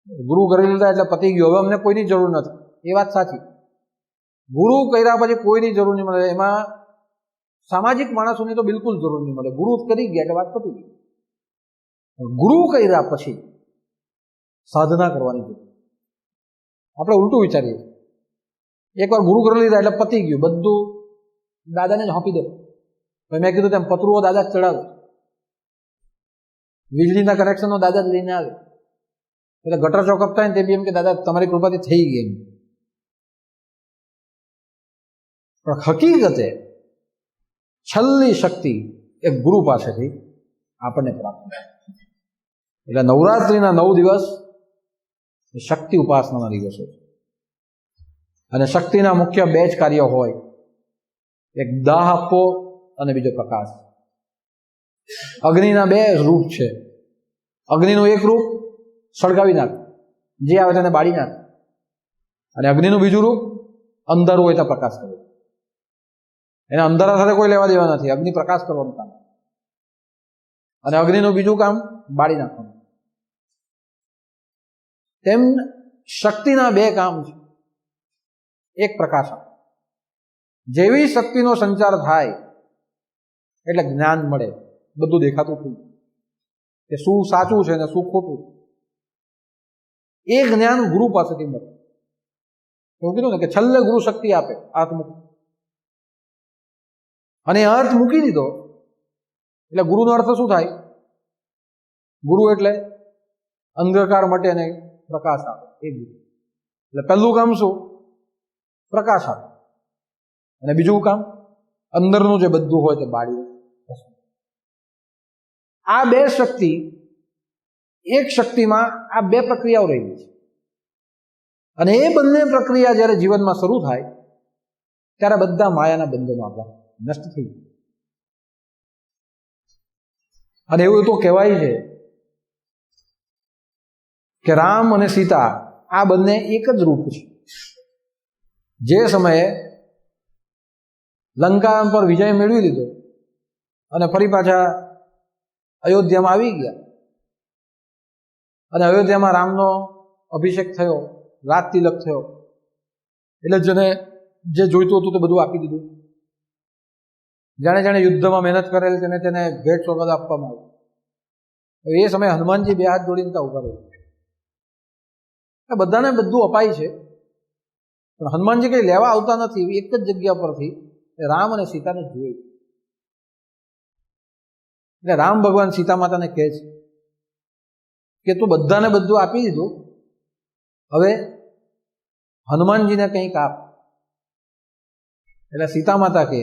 ગુરુ કરી લીધા એટલે પતી ગયું, હવે અમને કોઈની જરૂર નથી. એ વાત સાચી. ગુરુ કર્યા પછી કોઈની જરૂર નહીં મળે. એમાં સામાજિક માણસોની તો બિલકુલ જરૂર નહીં મળે. ગુરુ કરી ગયા એટલે વાત પતી ગઈ. ગુરુ કર્યા પછી સાધના કરવાની જરૂર. આપણે ઉલટું વિચારીએ, એકવાર ગુરુ કરી લીધા એટલે પતી ગયું, બધું દાદાને જ આપી દે. મેં કીધું તેમ પતરુઓ દાદા જ ચડાવે, વીજળીના કનેક્શનો દાદા જ લઈને આવે. એટલે ગટર ચોકઅપ થાય ને તે બી એમ કે દાદા તમારી કૃપાથી થઈ ગઈ એમ. પણ હકીકતે છેલ્લી શક્તિ એ ગુરુ પાસેથી આપણને પ્રાપ્ત થાય. એટલે નવરાત્રિના 9 દિવસ એ શક્તિ ઉપાસનાના દિવસો છે. અને શક્તિના મુખ્ય 2 જ કાર્ય હોય, એક દાહ આપવો અને બીજો પ્રકાશ. અગ્નિના 2 રૂપ છે. અગ્નિનું એક રૂપ સળગાવી નાખ, જે આવે તેને બાળી નાખ. અને અગ્નિનું બીજું રૂપ અંધારું હોય તો પ્રકાશ કરવો. એને અંધારા સાથે કોઈ લેવા દેવા નથી. અગ્નિ પ્રકાશ કરવાનું કામ, અને અગ્નિનું બીજું કામ બાળી નાખવાનું. તેમ શક્તિના 2 કામ છે. એક પ્રકાશ આપે. જેવી શક્તિનો સંચાર થાય એટલે જ્ઞાન મળે, બધું દેખાતું થયું કે શું સાચું છે ને શું ખોટું. એ જ્ઞાન ગુરુ પાસેથી મળે. એવું કીધું ને કે છેલ્લે ગુરુ શક્તિ આપે, હાથ મૂકે. અને હાથ મૂકી દીધો એટલે ગુરુનો અર્થ શું થાય? ગુરુ એટલે અંધકાર મટે ને પ્રકાશ આપે, એ ગુરુ. એટલે પહેલું કામ શું? પ્રકાશ આપે. અને બીજું કામ અંદરનું જે બધું હોય તે બાળી. આ 2 શક્તિ, એક શક્તિમાં આ 2 પ્રક્રિયાઓ રહેલી છે. અને એ બંને પ્રક્રિયા જ્યારે જીવનમાં શરૂ થાય ત્યારે બધા માયાના બંધનો આપણા નષ્ટ થઈ જાય. અને એવું તો કહેવાય છે કે રામ અને સીતા આ બંને એક જ રૂપ છે. જે સમયે લંકા પર વિજય મેળવી લીધો અને ફરી પાછા અયોધ્યામાં આવી ગયા, અને અયોધ્યામાં રામનો અભિષેક થયો, રાજ તિલક થયો, એટલે જેને જે જોઈતું હતું તે બધું આપી દીધું. જાણે યુદ્ધમાં મહેનત કરેલ તેને ભેટ સોગાદ આપવામાં આવી. એ સમયે હનુમાનજી 2 હાથ જોડીને ત્યાં ઉભા રહ્યા. બધાને બધું અપાય છે, પણ હનુમાનજી કઈ લેવા આવતા નથી. એક જ જગ્યા પરથી રામ અને સીતાને જુએ છે. એટલે રામ ભગવાન સીતા માતાને કહે છે કે તું બધાને બધું આપી દીધું, હવે હનુમાનજીને કંઈક આપ. એટલે સીતા માતા કહે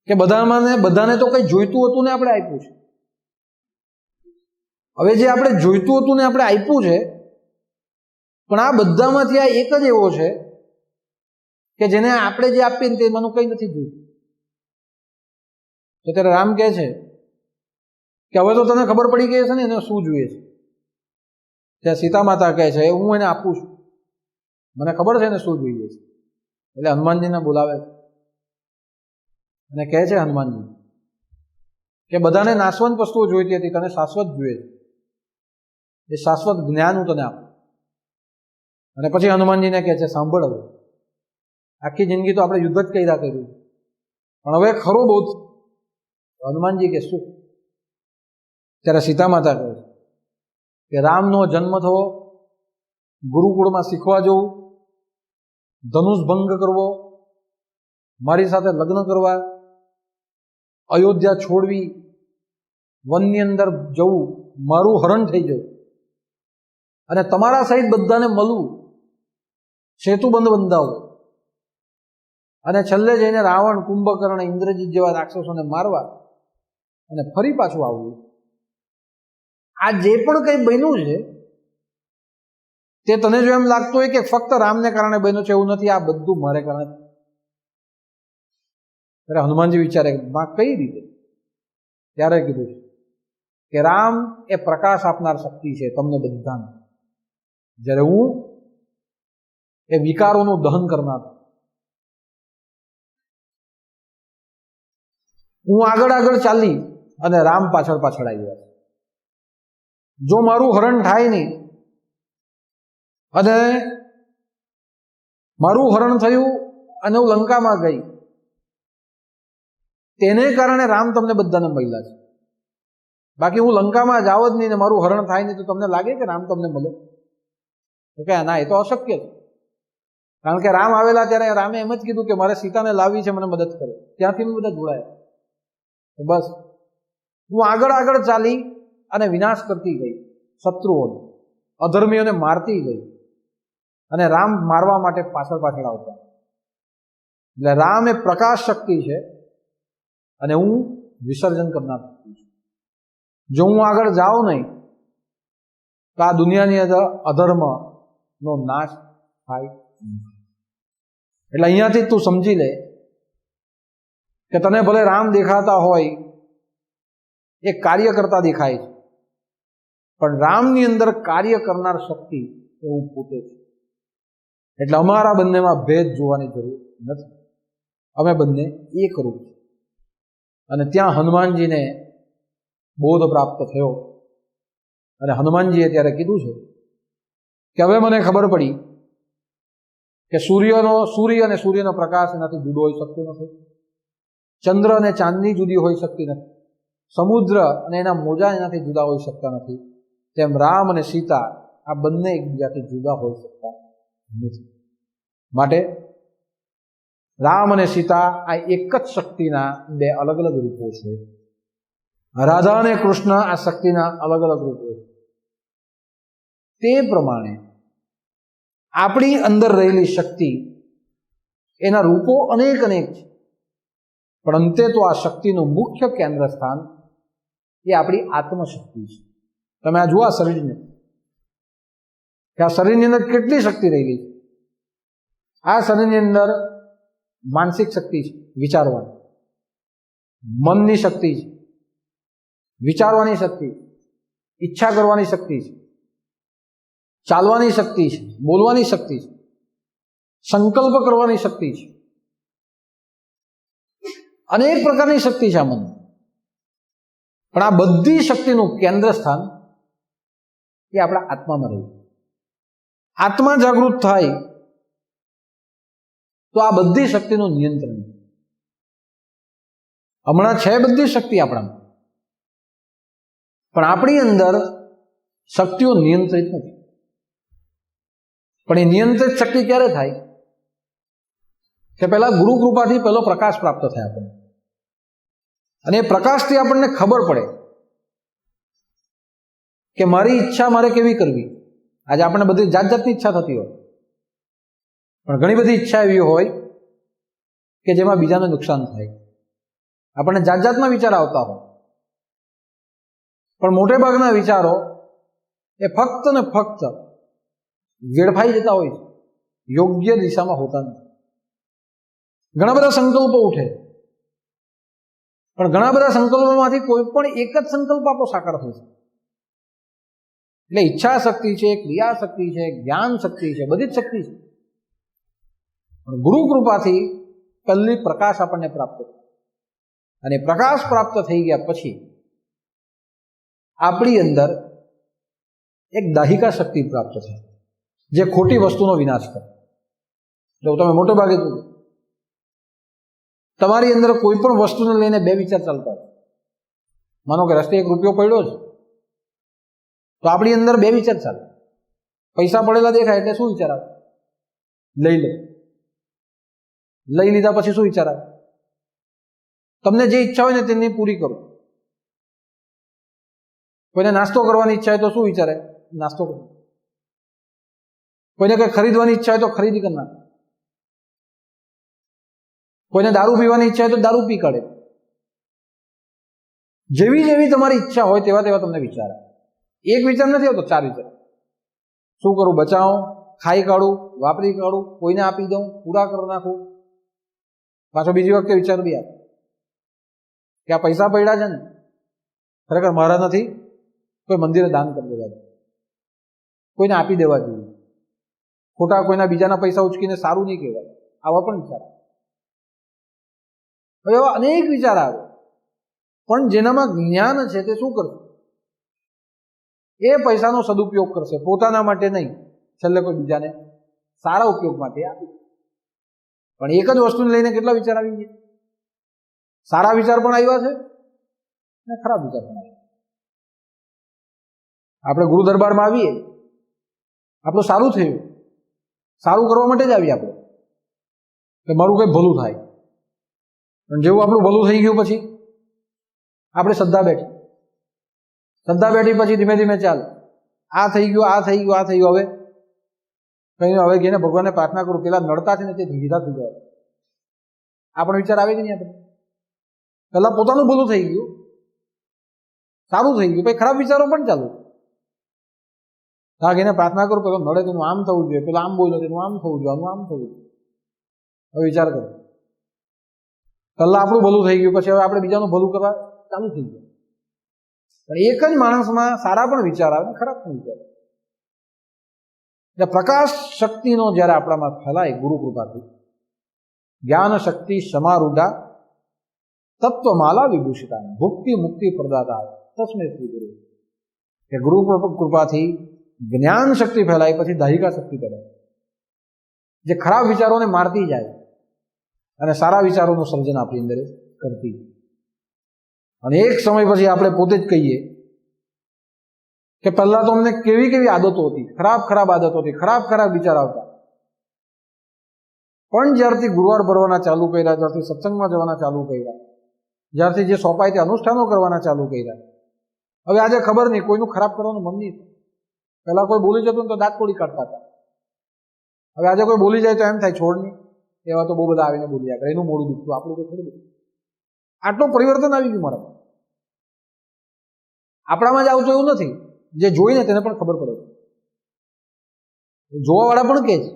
કે બધાને તો કંઈ જોઈતું હતું ને આપણે આપ્યું છે. હવે જે આપણે જોઈતું હતું ને આપણે આપ્યું છે, પણ આ બધામાંથી આ એક જ એવો છે કે જેને આપણે જે આપીએ ને તે મને કંઈ નથી જોઈતું. તો ત્યારે રામ કહે છે કે હવે તો તને ખબર પડી ગઈ છે ને એને શું જોઈએ છે. ત્યાં સીતા માતા કહે છે હું એને આપું છું, મને ખબર છે એને શું જોઈએ છે. એટલે હનુમાનજીને બોલાવે છે અને કહે છે હનુમાનજી કે બધાને નાશવંત વસ્તુઓ જોઈતી હતી, તને શાશ્વત જોઈએ છે. એ શાશ્વત જ્ઞાન હું તને આપું. અને પછી હનુમાનજીને કહે છે સાંભળ, હવે આખી જિંદગી તો આપણે યુદ્ધ જ કર્યા કર્યું, પણ હવે ખરો બહુ. હનુમાનજી કે શું? ત્યારે સીતા માતા કહે કે રામનો જન્મ થવો, ગુરુકુળમાં શીખવા જવું, ધનુષ ભંગ કરવો, મારી સાથે લગ્ન કરવા, અયોધ્યા છોડવી, વનની અંદર જવું, મારું હરણ થઈ જવું, અને તમારા સહિત બધાને મળવું, સેતુબંધ બંધાવો, અને છેલ્લે જઈને રાવણ, કુંભકર્ણ, ઇન્દ્રજીત જેવા રાક્ષસોને મારવા અને ફરી પાછું આવવું. આ જે પણ કંઈ બન્યું છે તે તને જો એમ લાગતું હોય કે ફક્ત રામને કારણે બન્યું છે, એવું નથી, આ બધું મારે કારણે. ત્યારે હનુમાનજી વિચારે કઈ રીતે? ત્યારે કીધું કે રામ એ પ્રકાશ આપનાર શક્તિ છે તમને બધાને, જ્યારે હું એ વિકારોનું દહન કરનાર. હું આગળ ચાલી અને રામ પાછળ આવી ગયા. જો મારું હરણ થાય નહીં અને મારું હરણ થયું અને હું લંકામાં ગઈ, તેને કારણે રામ તમને બધાને મળ્યા છે. બાકી હું લંકામાં જાવ જ નહીં ને મારું હરણ થાય નહીં તો તમને લાગે કે રામ તમને મળે? તો કે ના, એ તો અશક્ય છે. કારણ કે રામ આવેલા ત્યારે રામે એમ જ કીધું કે મારે સીતાને લાવવી છે, મને મદદ કરો. ત્યાંથી બધા જોડાયા. બસ હું આગળ આગળ ચાલી અને વિનાશ કરતી ગઈ, શત્રુઓને, અધર્મીઓને મારતી ગઈ, અને રામ મારવા માટે પાછળ પાછળ આવતા. એટલે રામ એ પ્રકાશ શક્તિ છે અને હું વિસર્જન કરનાર શક્તિ છું. જો હું આગળ જાઉં નહીં તો આ દુનિયાની અંદર અધર્મનો નાશ થાય. એટલે અહીંયાથી તું સમજી લે કે તને ભલે રામ દેખાતા હોય, એ કાર્ય કરતા દેખાય છે, પણ રામની અંદર કાર્ય કરનાર શક્તિ એ હું પોતે છું. એટલે અમારા બંનેમાં ભેદ જોવાની જરૂર નથી. અમે બંને એક રૂપ છે. અને ત્યાં હનુમાનજીને બોધ પ્રાપ્ત થયો અને હનુમાનજીએ ત્યારે કીધું છે કે હવે મને ખબર પડી કે સૂર્ય અને સૂર્યનો પ્રકાશ એનાથી જુદો હોઈ શકતો નથી, ચંદ્ર અને ચાંદની જુદી હોઈ શકતી નથી, સમુદ્ર અને એના મોજા એનાથી જુદા હોઈ શકતા નથી. તેમ રામ અને સીતા આ બંને એકબીજાથી જુદા હોઈ શકતા નથી. માટે રામ અને સીતા આ એક જ શક્તિના બે અલગ અલગ રૂપો છે. રાધા અને કૃષ્ણ આ શક્તિના અલગ અલગ રૂપો છે. તે પ્રમાણે આપણી અંદર રહેલી શક્તિ એના રૂપો અનેક અનેક છે, પણ અંતે તો આ શક્તિનું મુખ્ય કેન્દ્ર સ્થાન એ આપણી આત્મશક્તિ છે. તમે આ જુઓ આ શરીરને, કે આ શરીરની અંદર કેટલી શક્તિ રહેલી છે. આ શરીરની અંદર માનસિક શક્તિ છે, વિચારવાની, મનની શક્તિ છે, વિચારવાની શક્તિ, ઈચ્છા કરવાની શક્તિ છે, ચાલવાની શક્તિ છે, બોલવાની શક્તિ છે, સંકલ્પ કરવાની શક્તિ છે, અનેક પ્રકારની શક્તિ છે આ મન. પણ આ બધી શક્તિનું કેન્દ્ર સ્થાન એ આપણા આત્મામાં રહ્યું. આત્મા જાગૃત થાય તો આ બધી શક્તિનું નિયંત્રણ. હમણાં છે બધી શક્તિ આપણામાં, પણ આપણી અંદર શક્તિઓ નિયંત્રિત નથી. પણ એ નિયંત્રિત શક્તિ ક્યારે થાય કે પહેલા ગુરુ કૃપાથી પહેલો પ્રકાશ પ્રાપ્ત થાય આપણને, અને એ પ્રકાશથી આપણને ખબર પડે કે મારી ઈચ્છા મારે કેવી કરવી. આજે આપણને બધી જાત જાતની ઈચ્છા થતી હોય, પણ ઘણી બધી ઈચ્છા એવી હોય કે જેમાં બીજાને નુકસાન થાય. આપણને જાત જાતના વિચાર આવતા હોય, પણ મોટે ભાગના વિચારો એ ફક્ત ને ફક્ત વેડફાઈ જતા હોય છે, યોગ્ય દિશામાં હોતા નથી. ઘણા બધા સંકલ્પો ઉઠે, પણ ઘણા બધા સંકલ્પોમાંથી કોઈ પણ એક જ સંકલ્પ આપો સાકાર થાય છે. એટલે ઈચ્છા શક્તિ છે, ક્રિયા શક્તિ છે, જ્ઞાન શક્તિ છે, બધી જ શક્તિ છે. પણ ગુરુ કૃપાથી પહેલી પ્રકાશ આપણને પ્રાપ્ત થાય, અને પ્રકાશ પ્રાપ્ત થઈ ગયા પછી આપણી અંદર એક દાહિકા શક્તિ પ્રાપ્ત થાય, જે ખોટી વસ્તુનો વિનાશ કરે. જો તમે મોટે ભાગે જુઓ, તમારી અંદર કોઈ પણ વસ્તુને લઈને બે વિચાર ચાલતા હોય. માનો કે રસ્તે 1 રૂપિયો પડ્યો છે, તો આપણી અંદર બે વિચાર ચાલે. પૈસા પડેલા દેખાય એટલે શું વિચાર આવે? લઈ લો. લઈ લીધા પછી શું વિચાર આવે? તમને જે ઈચ્છા હોય ને તેની પૂરી કરો. કોઈને નાસ્તો કરવાની ઈચ્છા હોય તો શું વિચારે? નાસ્તો કરો. કોઈને કંઈ ખરીદવાની ઈચ્છા હોય તો ખરીદી કરી નાખે. કોઈને દારૂ પીવાની ઈચ્છા હોય તો દારૂ પી કાઢે. જેવી જેવી તમારી ઈચ્છા હોય તેવા તેવા તમને વિચાર આવે. એક વિચાર નથી આવતો, 4 વિચાર. શું કરું? બચાવું, ખાઈ કાઢું, વાપરી કાઢું, કોઈને આપી દઉં, પૂરા કરી નાખું. પાછો બીજી વખતે વિચાર બી આવે કે આ પૈસા પડ્યા છે ને, ખરેખર મારા નથી, કોઈ મંદિરે દાન કરી દેવા જોઈએ, કોઈને આપી દેવા જોઈએ, ખોટા કોઈના બીજાના પૈસા ઉચકીને સારું નહીં કહેવાય. આવા પણ વિચાર આવે. હવે એવા અનેક વિચાર આવે, પણ જેનામાં જ્ઞાન છે તે શું કરશે? એ પૈસાનો સદુપયોગ કરશે, પોતાના માટે નહીં, છેલ્લે કોઈ બીજાને સારા ઉપયોગ માટે આપી. પણ એક જ વસ્તુને લઈને કેટલા વિચાર આવી ગયા? સારા વિચાર પણ આવ્યા છે અને ખરાબ વિચાર પણ આવ્યા. આપણે ગુરુ દરબારમાં આવીએ, આપણું સારું થયું, સારું કરવા માટે જ આવીએ આપણે કે મારું કંઈ ભલું થાય. અને જેવું આપણું ભલું થઈ ગયું પછી આપણે શ્રદ્ધા બેઠી. શ્રદ્ધા બેઠી પછી ધીમે ધીમે ચાલ, આ થઈ ગયું, આ થઈ ગયું, આ થઈ ગયું, હવે કઈ હવે ગઈને ભગવાનને પ્રાર્થના કરું, પેલા નડતા છે ને તે ધીરા થઈ જાય. આ પણ વિચાર આવે કે નહીં? આપણે પેલા પોતાનું ભલું થઈ ગયું, સારું થઈ ગયું, પછી ખરાબ વિચારો પણ ચાલુ. હા, એને પ્રાર્થના કરું, પેલો નડે તેનું આમ થવું જોઈએ, પેલા આમ બોલ્યો તેનું આમ થવું જોઈએ, આનું આમ થવું જોઈએ. હવે વિચાર કરો, પહેલા આપણું ભલું થઈ ગયું, પછી હવે આપણે બીજાનું ભલું કરવા ચાલુ થઈ ગયું. પણ એક જ માણસમાં સારા પણ વિચાર આવે, ખરાબ પણ વિચાર. એટલે પ્રકાશ શક્તિનો જ્યારે આપણામાં ફેલાય ગુરુ કૃપાથી, જ્ઞાન શક્તિ સમારૂઢા તત્વમાલા વિભૂષિતા ભુક્તિ મુક્તિ પ્રદાતા તસ્મૈ શ્રી ગુરુ. કે ગુરુ કૃપાથી જ્ઞાન શક્તિ ફેલાય, પછી દાહિકા શક્તિ ફેલાય, જે ખરાબ વિચારોને મારતી જાય અને સારા વિચારોનું સર્જન આપણી અંદર કરતી. અને એક સમય પછી આપણે પોતે જ કહીએ કે પહેલા તો અમને કેવી કેવી આદતો હતી, ખરાબ ખરાબ આદતો હતી, ખરાબ ખરાબ વિચાર આવતા. પણ જ્યારથી ગુરુવાર ભરવાના ચાલુ કર્યા, જ્યારથી સત્સંગમાં જવાના ચાલુ કર્યા, જ્યારથી જે સોંપાય તે અનુષ્ઠાનો કરવાના ચાલુ કર્યા, હવે આજે ખબર નહીં, કોઈનું ખરાબ કરવાનું મન નહીં. પહેલા કોઈ બોલી જતું ને તો દાંત તોડી કાઢતા હતા. હવે આજે કોઈ બોલી જાય તો એમ થાય છોડ નહીં, એવા તો બહુ બધા આવીને બોલ્યા કરે, એનું મોડું દુખતું, આપણું કોઈ થોડું દુખતું. આટલું પરિવર્તન આવી ગયું મારામાં. આપણામાં જ આવતું એવું નથી, જે જોઈને તેને પણ ખબર પડે. જોવાવાળા પણ કહે છે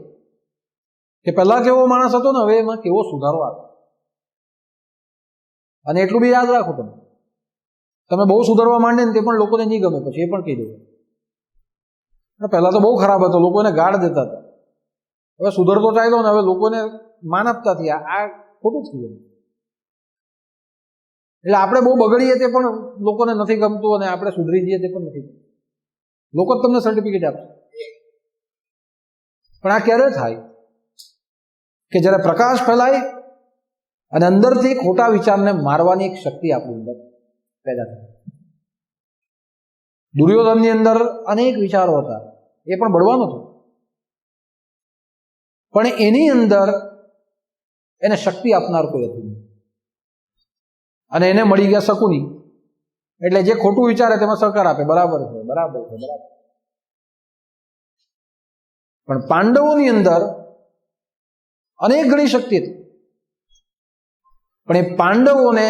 કે પહેલા કેવો માણસ હતો ને હવે એમાં કેવો સુધારો આવે. અને એટલું બી યાદ રાખો, તમે બહુ સુધારવા માંડે ને તે પણ લોકોને નહીં ગમે, પછી એ પણ કહી દેવું પહેલા તો બહુ ખરાબ હતો, લોકોને ગાળ દેતા હતા, હવે સુધરતો ચાલ્યો ને હવે લોકોને માન આપતા થયા. આ ખોટું થઈ ગયું. એટલે આપણે બહુ બગડીએ તે પણ લોકોને નથી ગમતું, અને આપણે સુધરી જઈએ તે પણ નથી ગમતું. લોકો જ તમને સર્ટિફિકેટ આપશે. પણ આ ક્યારે થાય? કે જ્યારે પ્રકાશ ફેલાય અને અંદરથી ખોટા વિચારને મારવાની એક શક્તિ આપણી અંદર પેદા થાય. દુર્યોધનની અંદર અનેક વિચારો હતા, એ પણ બળવાનો હતો, પણ એની અંદર એને શક્તિ આપનાર કોઈ હતું નહીં. અને એને મળી ગયા શકુની, એટલે જે ખોટું વિચારે તેમાં સહકાર આપે, બરાબર છે, બરાબર છે, બરાબર. પણ પાંડવોની અંદર અનેક ઘણી શક્તિ હતી, પણ એ પાંડવોને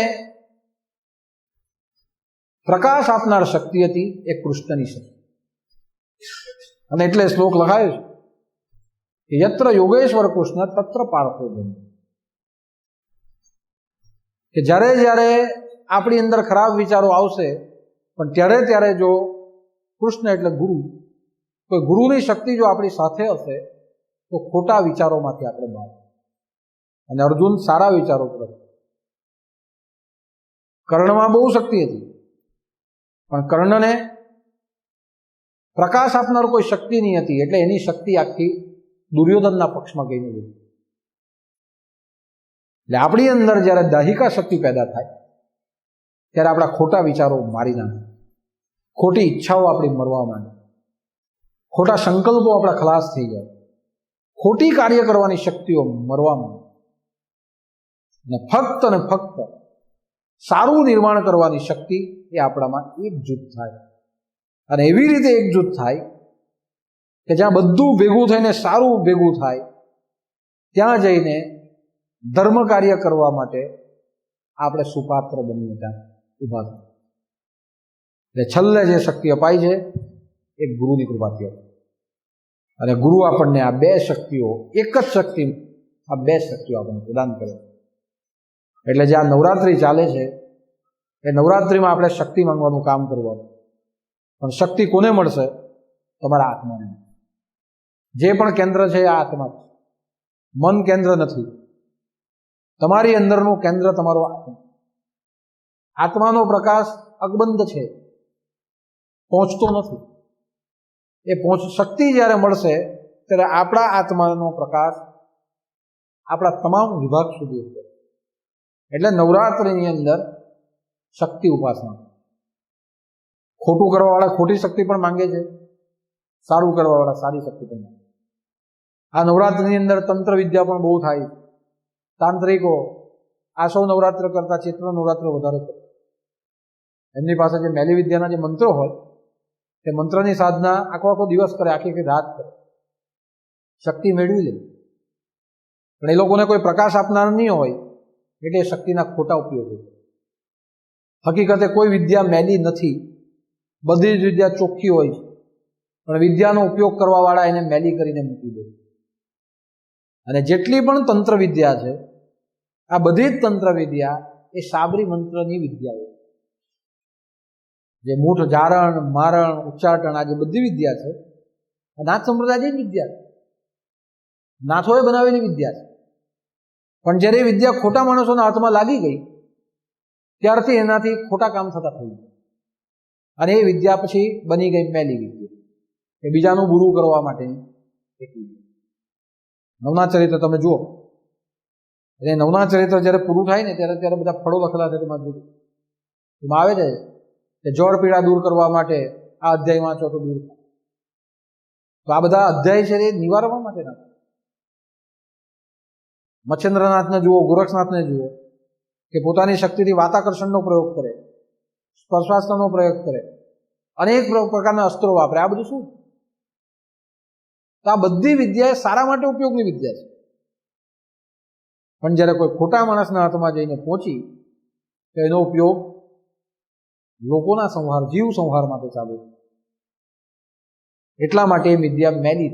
પ્રકાશ આપનાર શક્તિ હતી એ કૃષ્ણની શક્તિ. અને એટલે શ્લોક લખાયો છે કે યત્ર યોગેશ્વર કૃષ્ણ તત્ર પાર્થો ધર્મ. કે જ્યારે જ્યારે આપણી અંદર ખરાબ વિચારો આવશે, પણ ત્યારે ત્યારે જો કૃષ્ણ એટલે ગુરુ, કોઈ ગુરુની શક્તિ જો આપણી સાથે હશે તો ખોટા વિચારોમાંથી આપણે બહાર. અને અર્જુન સારા વિચારો તરફ. કર્ણમાં બહુ શક્તિ હતી, પણ કર્ણને પ્રકાશ આપનાર કોઈ શક્તિ નહીં હતી, એટલે એની શક્તિ આખી દુર્યોધનના પક્ષમાં ગઈને ગઈ. એટલે આપણી અંદર જ્યારે દાહિકા શક્તિ પેદા થાય ત્યારે આપણા ખોટા વિચારો મારી નાખે, ખોટી ઈચ્છાઓ આપણી મરવા માંડે, ખોટા સંકલ્પો આપણા ખલાસ થઈ જાય, ખોટી કાર્ય કરવાની શક્તિઓ મરવા માંડે, અને ફક્ત સારું નિર્માણ કરવાની શક્તિ એ આપણામાં એકજૂથ થાય. અને એવી રીતે એકજૂથ થાય કે જ્યાં બધું ભેગું થઈને સારું ભેગું થાય, ત્યાં જઈને ધર્મ કાર્ય કરવા માટે આપણે સુપાત્ર બનીને ત્યાં ઉભા થાય. એટલે છેલ્લે જે શક્તિ અપાય છે એ ગુરુની કૃપાથી અપાય. અને ગુરુ આપણને આ બે શક્તિઓ, એક જ શક્તિ, આ બે શક્તિઓ આપણને પ્રદાન કરે. એટલે જે આ નવરાત્રિ ચાલે છે એ નવરાત્રિમાં આપણે શક્તિ માંગવાનું કામ કરવાનું. પણ શક્તિ કોને મળશે? તમારા આત્માને. જે પણ કેન્દ્ર છે એ આત્મા છે, મન કેન્દ્ર નથી. તમારી અંદરનું કેન્દ્ર તમારો આત્મા. આત્માનો પ્રકાશ અકબંધ છે, પહોંચતો નથી. એ શક્તિ જ્યારે મળશે ત્યારે આપણા આત્માનો પ્રકાશ આપણા તમામ વિભાગ સુધી છે. એટલે નવરાત્રિની અંદર શક્તિ ઉપાસના. ખોટું કરવાવાળા ખોટી શક્તિ પણ માંગે છે, સારું કરવાવાળા સારી શક્તિ પણ માંગે. આ નવરાત્રિની અંદર તંત્ર વિદ્યા પણ બહુ થાય. તાંત્રિકો આસો નવરાત્ર કરતા ચૈત્ર નવરાત્ર વધારે કરે. એમની પાસે જે મેલી વિદ્યાના જે મંત્રો હોય તે મંત્રની સાધના આખો દિવસ કરે, આખી રાત કરે, શક્તિ મેળવી લે. પણ એ લોકોને કોઈ પ્રકાશ આપનાર નહીં હોય એટલે એ શક્તિના ખોટા ઉપયોગો. હકીકતે કોઈ વિદ્યા મેલી નથી, બધી જ વિદ્યા ચોખ્ખી હોય છે, પણ વિદ્યાનો ઉપયોગ કરવાવાળા એને મેલી કરીને મૂકી દે. અને જેટલી પણ તંત્ર વિદ્યા છે, આ બધી જ તંત્ર વિદ્યા એ સાબરી મંત્રની વિદ્યાઓ. જે મૂઠ જારણ, મારણ, ઉચ્ચાટન, આ જે બધી વિદ્યા છે, નાથ સંપ્રદાયની વિદ્યા છે, નાથોએ બનાવેલી વિદ્યા છે. પણ જ્યારે એ વિદ્યા ખોટા માણસોના હાથમાં લાગી ગઈ ત્યારથી એનાથી ખોટા કામ થતા થઈ ગયા. અને એ વિદ્યા પછી બની ગઈ મેલી વિદ્યા, એ બીજાનું બુરું કરવા માટેની એક વિદ્યા. નવનાથ ચરિત્ર તમે જુઓ, એટલે નવનાથ ચરિત્ર જ્યારે પૂરું થાય ને ત્યારે બધા ફળો લખેલા છે. એમાં આવે છે કે જળ પીડા દૂર કરવા માટે આ અધ્યાય વાંચો તો દૂર થાય. તો આ બધા અધ્યાય છે એ નિવારવા માટેના. મચ્છેન્દ્રનાથને જુઓ, ગોરક્ષનાથને જુઓ કે પોતાની શક્તિથી વાતાકર્ષણનો પ્રયોગ કરે, સ્પર્શાસ્ત્રનો પ્રયોગ કરે, અનેક પ્રકારના અસ્ત્રો વાપરે. આ બધું શું? તો આ બધી વિદ્યા સારા માટે ઉપયોગની વિદ્યા છે. પણ જ્યારે કોઈ ખોટા માણસના હાથમાં જઈને પહોંચી તો એનો ઉપયોગ લોકોના સંહાર, જીવ સંહાર માટે ચાલુ છે. એટલા માટે એ વિદ્યા મેલી.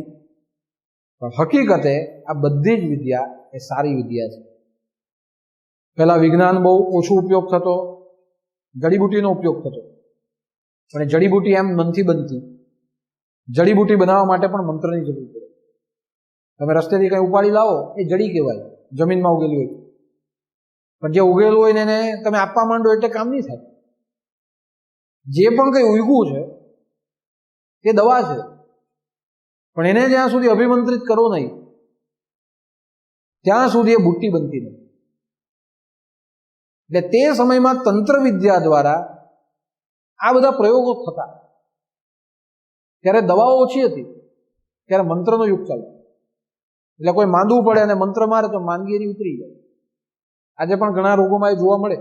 પણ હકીકતે આ બધી જ વિદ્યા એ સારી વિદ્યા છે. પહેલા વિજ્ઞાન બહુ ઓછો ઉપયોગ થતો, જડીબુટીનો ઉપયોગ થતો. પણ એ જડીબુટી એમ નથી બનતી. જડીબુટી બનાવવા માટે પણ મંત્રની જરૂર પડે. તમે રસ્તેથી કંઈ ઉપાડી લાવો એ જડી કહેવાય, જમીનમાં ઉગેલી હોય. પણ જે ઉગેલું હોય ને એને તમે આપવા માંડો એટલે કામ નહીં થાય. જે પણ કંઈ ઉગ્યું છે તે દવા છે, પણ એને જ્યાં સુધી અભિમંત્રિત કરો નહીં ત્યાં સુધી એ બુટ્ટી બનતી નથી. એટલે તે સમયમાં તંત્ર વિદ્યા દ્વારા આ બધા પ્રયોગો થતા. ત્યારે દવાઓ ઓછી હતી, ત્યારે મંત્રનો યુગ ચાલતો. એટલે કોઈ માંદવું પડે અને મંત્ર મારે તો માંદગી એની ઉતરી જાય. આજે પણ ઘણા રોગોમાં એ જોવા મળે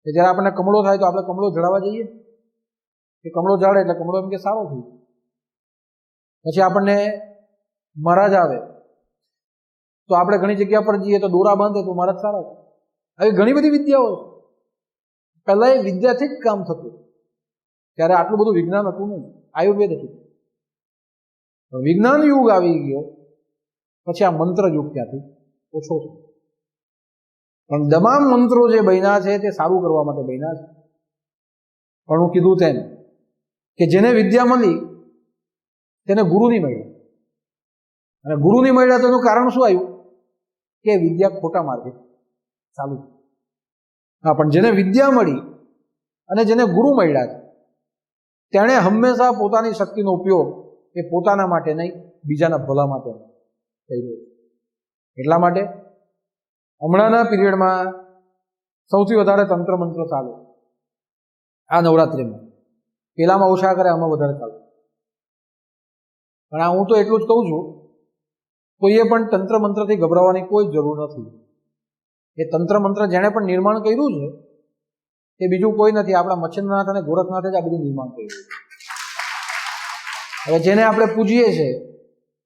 કે જ્યારે આપણને કમળો થાય તો આપણે કમળો જડાવવા જઈએ, એ કમળો જાડે એટલે કમળો એમ કે સારો થઈ જાય. પછી આપણને મહારાજ આવે તો આપણે ઘણી જગ્યા પર જઈએ તો દોરા બાંધે તો મહારાજ સારા થાય. આવી ઘણી બધી વિદ્યાઓ પહેલા એ વિદ્યાથી જ કામ થતું. ત્યારે આટલું બધું વિજ્ઞાન હતું નહીં, આયુર્વેદ હતું. વિજ્ઞાન યુગ આવી ગયો પછી આ મંત્ર યુગ ત્યાંથી ઓછો થયો. પણ તમામ મંત્રો જે બન્યા છે તે સારું કરવા માટે બન્યા છે. પણ હું કીધું તેમ કે જેને વિદ્યા મળી તેને ગુરુ નહીં મળ્યા. અને ગુરુ નહીં મળ્યા તો એનું કારણ શું આવ્યું? કે વિદ્યા ખોટા માર્ગે ચાલુ. હા, પણ જેને વિદ્યા મળી અને જેને ગુરુ મળ્યા છે તેણે હંમેશા પોતાની શક્તિનો ઉપયોગ એ પોતાના માટે નહીં, બીજાના ભલા માટે કર્યો. એટલા માટે હમણાંના પીરિયડમાં સૌથી વધારે તંત્ર મંત્ર ચાલે આ નવરાત્રિમાં. પેલામાં ઓછા કરે, આમાં વધારે ચાલે. પણ હું તો એટલું જ કહું છું, કોઈએ પણ તંત્ર મંત્રથી ગભરાવાની કોઈ જરૂર નથી. એ તંત્ર મંત્ર જેણે પણ નિર્માણ કર્યું છે તે બીજું કોઈ નથી, આપણા મચ્છેન્દ્રનાથ અને ગોરખનાથે જ આ બધું નિર્માણ કર્યું. હવે જેને આપણે પૂજીએ છીએ,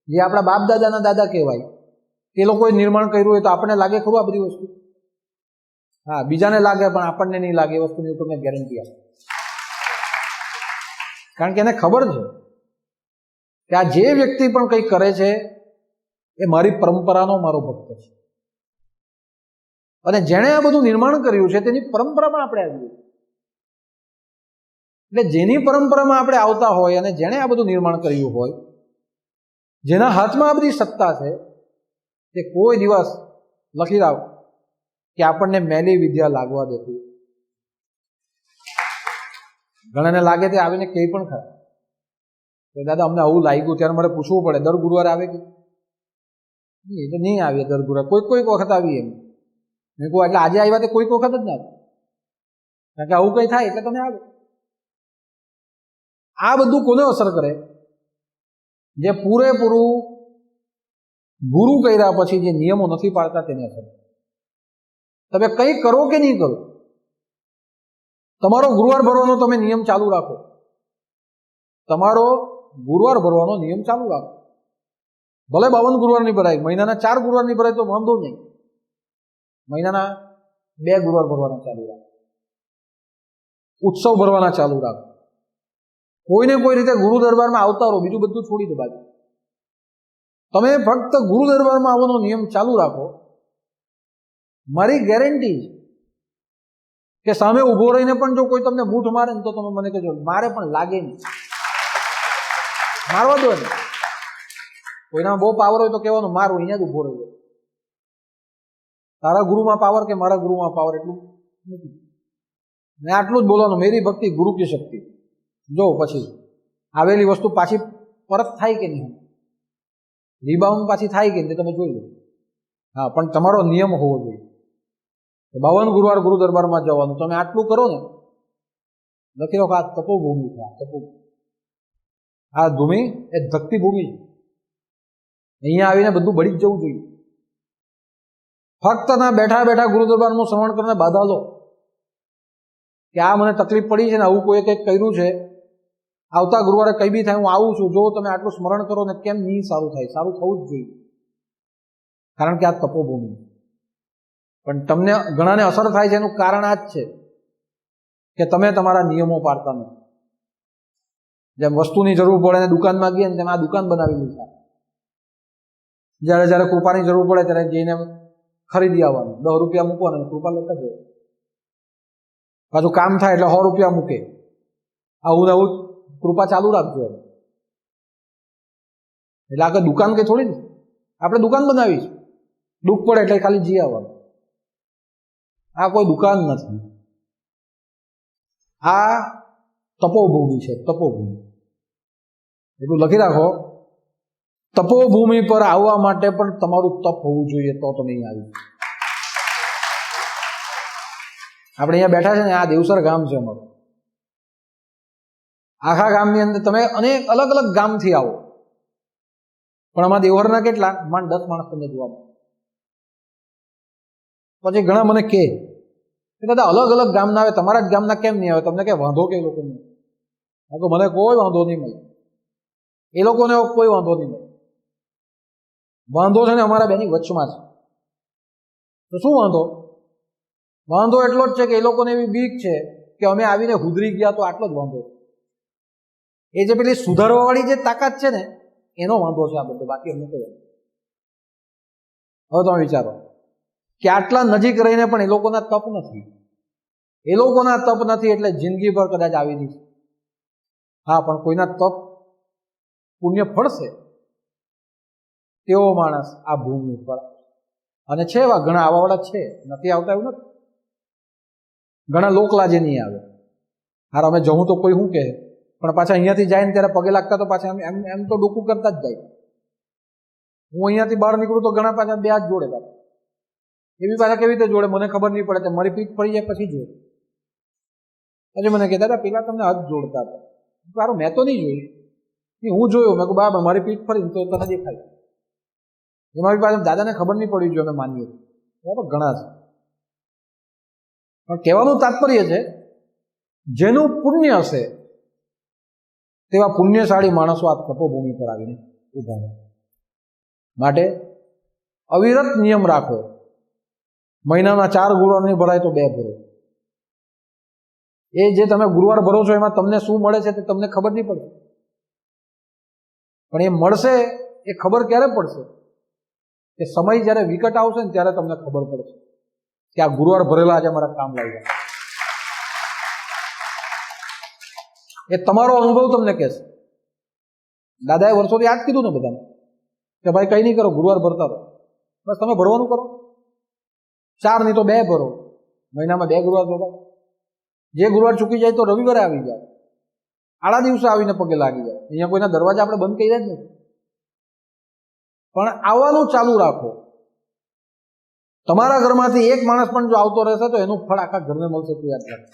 જે આપણા બાપ દાદાના દાદા કહેવાય, તે લોકોએ નિર્માણ કર્યું હોય તો આપણને લાગે ખરું આ બધી વસ્તુ? હા, બીજાને લાગે પણ આપણને નહીં લાગે. એ વસ્તુની તમને ગેરંટી આપે. કારણ કે એને ખબર છે કે આ જે વ્યક્તિ પણ કંઈ કરે છે એ મારી પરંપરાનો મારો ભક્ત છે. અને જેણે આ બધું નિર્માણ કર્યું છે તેની પરંપરામાં આપણે આવીએ. એટલે જેની પરંપરામાં આપણે આવતા હોય અને જેણે આ બધું નિર્માણ કર્યું હોય, જેના હાથમાં આ બધી સત્તા છે, તે કોઈ દિવસ લખી રાખ કે આપણને મેલી વિદ્યા લાગવા દેતું. ઘણાને લાગે તે આવીને કંઈ પણ ખરા કે દાદા અમને આવું લાગ્યું, ત્યારે મારે પૂછવું પડે દર ગુરુવારે આવે કે એ તો નહીં આવીએ દર ગુરુવારે, કોઈક વખત આવીએ એમ. મેં કહું એટલે આજે આવ્યા તે કોઈક વખત જ ના આવે, કારણ કે આવું કંઈ થાય એટલે તમે આવે. આ બધું કોને અસર કરે? જે પૂરેપૂરું ગુરુ કર્યા પછી જે નિયમો નથી પાડતા તેને અસર. તમે કંઈ કરો કે નહીં કરો, તમારો ગુરુવાર ભરવાનો તમે નિયમ ચાલુ રાખો. તમારો ગુરુવાર ભરવાનો નિયમ ચાલુ રાખો. ભલે 52 ગુરુવાર નહીં ભરાય, મહિનાના 4 ગુરુવાર નહીં ભરાય તો વાંધો નહીં, મહિનાના 2 ગુરુવાર ભરવાના ચાલુ રાખો. ઉત્સવ ભરવાના ચાલુ રાખો. કોઈને કોઈ રીતે ગુરુ દરબારમાં આવતા રહો, બીજું બધું છોડી દો બાજુ. તમે ફક્ત ગુરુ દરબારમાં આવવાનો નિયમ ચાલુ રાખો. મારી ગેરંટી કે સામે ઉભો રહીને પણ જો કોઈ તમને બૂઠ મારે ને તો તમે મને કહેજો, મારે પણ લાગે નહીં, મારવા દો ને. કોઈના બહુ પાવર હોય તો કહેવાનું મારું, અહીંયા જ ઉભો રહ્યો. તારા ગુરુમાં પાવર કે મારા ગુરુમાં પાવર એટલું નથી. ને આટલું જ બોલવાનું, મેરી ભક્તિ ગુરુ કી શક્તિ. જો પછી આવેલી વસ્તુ પાછી પરત થાય કે નહીં, રીબાઉન્ડ પાછી થાય કે નહીં તમે જોઈ લો. હા, પણ તમારો નિયમ હોવો જોઈએ 52 ગુરુવાર ગુરુ દરબારમાં જવાનું. તમે આટલું કરો ને, લખી લો કે આ તપોભૂમિ છે. આ ભૂમિ એ ભક્તિ ભૂમિ છે. અહીંયા આવીને બધું બળી જ જવું જોઈએ. ફક્ત ના બેઠા બેઠા ગુરુ દરબારનું શ્રવણ કરીને બાધા લો કે આ મને તકલીફ પડી છે ને આવું કોઈ કંઈક કર્યું છે, આવતા ગુરુવારે કઈ બી થાય હું આવું છું. જો તમે આટલું સ્મરણ કરો ને કેમ નહીં સારું થાય? સારું થવું જ જોઈએ, કારણ કે આ તપોભૂમિ. પણ તમને ઘણાને અસર થાય છે એનું કારણ આ જ છે કે તમે તમારા નિયમો પાડતા નથી. જેમ વસ્તુની જરૂર પડે ને દુકાનમાં ગયા ને તેમ આ દુકાન બનાવી લીધા. જ્યારે કૃપાની જરૂર પડે ત્યારે જઈને ખરીદી આવવાનું, 10 રૂપિયા મૂકવાના, કૃપા લેતા જાય. પાછું કામ થાય એટલે 100 રૂપિયા મૂકે. આવું આવું કૃપા ચાલુ રાખજો. એટલે આ કઈ દુકાન કઈ થોડી, આપણે દુકાન બનાવીશું, દુઃખ પડે એટલે ખાલી જી આવવાનું. આ કોઈ દુકાન નથી, આ તપોભૂમિ છે. તપોભૂમિ એટલું લખી રાખો. તપોભૂમિ પર આવવા માટે પણ તમારું તપ હોવું જોઈએ, તો તમે અહીં આવી. આપણે અહીંયા બેઠા છે ને, આ દેવસર ગામ છે અમારું. આખા ગામની અંદર તમે અનેક અલગ અલગ ગામથી આવો, પણ આમાં દેવહરના કેટલા 10 માણસ તમને જોવા મળે. પછી ઘણા મને કે દાદા અલગ અલગ ગામના આવે, તમારા જ ગામના કેમ નહીં આવે? તમને કે વાંધો કે લોકો નહીં? મને કોઈ વાંધો નહીં મળે, એ લોકોને કોઈ વાંધો નહીં મળે. વાંધો છે ને અમારા બેની વચમાં છે. તો શું વાંધો? વાંધો એટલો જ છે કે એ લોકોને એવી બીક છે કે અમે આવીને હુધરી ગયા, તો આટલો જ વાંધો. એ જે પેલી સુધારવાવાળી જે તાકાત છે ને એનો વાંધો છે આ બધો, બાકી અમને કઈ. હવે તમે વિચારો કે આટલા નજીક રહીને પણ એ લોકોના તપ નથી. એ લોકોના તપ નથી એટલે જિંદગીભર કદાચ આવી નહીં. હા, પણ કોઈના તપ પુણ્ય ફળશે તેવો માણસ આ ભૂમિ ઉપર. અને છે એવા ઘણા આવાવાળા છે, નથી આવતા એવું નથી. ઘણા લોકલાજે નહીં આવે. હાર અમે જવું તો કોઈ શું કહે, પણ પાછા અહીંયાથી જાય ને ત્યારે પગે લાગતા તો પાછા એમ તો ડોકું કરતા જ જાય. હું અહીંયાથી બહાર નીકળું તો ઘણા પાછા 2 હાથ જોડે. પાછા એવી પાછા કેવી રીતે જોડે મને ખબર નહીં પડે, મારી પીઠ પડી જાય પછી જોડે. પછી મને કહેતા હતા પેલા તમને હાથ જોડતા હતા. સારું, મેં તો નહીં જોયું. હું જોયું, મેં કહું બાબા મારી પીઠ ફરી તો તને દેખાય. એમાં પાછા દાદાને ખબર નહીં પડી, જો અમે માનીએ તો ઘણા છે. પણ કહેવાનું તાત્પર્ય છે જેનું પુણ્ય હશે તેવા પુણ્યશાળી માણસો આ તપોભૂમિ પર આવીને ઉભા રહે. માટે અવિરત નિયમ રાખો. મહિનાના 4 ગુરુવાર નહીં ભરાય તો 2 ભરો. એ જે તમે ગુરુવાર ભરો છો એમાં તમને શું મળે છે તે તમને ખબર નહીં પડે, પણ એ મળશે એ ખબર ક્યારે પડશે? કે સમય જ્યારે વિકટ આવશે ને ત્યારે તમને ખબર પડશે કે આ ગુરુવાર ભરેલા આજે મારા કામ લાગ્યા. એ તમારો અનુભવ તમને કહેશે. દાદાએ વર્ષોથી આ જ કીધું ને બધાને કે ભાઈ કંઈ નહીં કરો, ગુરુવાર ભરતા રહો, બસ તમે ભરવાનું કરો. 4 નહીં તો 2 ભરો. મહિનામાં 2 ગુરુવાર ભરો. જે ગુરુવાર ચૂકી જાય તો રવિવારે આવી જાય, આડા દિવસે આવીને પગે લાગી જાય. અહીંયા કોઈના દરવાજા આપણે બંધ કર્યા જ નથી, પણ આવવાનું ચાલુ રાખો. તમારા ઘરમાંથી એક માણસ પણ જો આવતો રહેશે તો એનું ફળ આખા ઘરને મળશે. તું યાદ રાખ.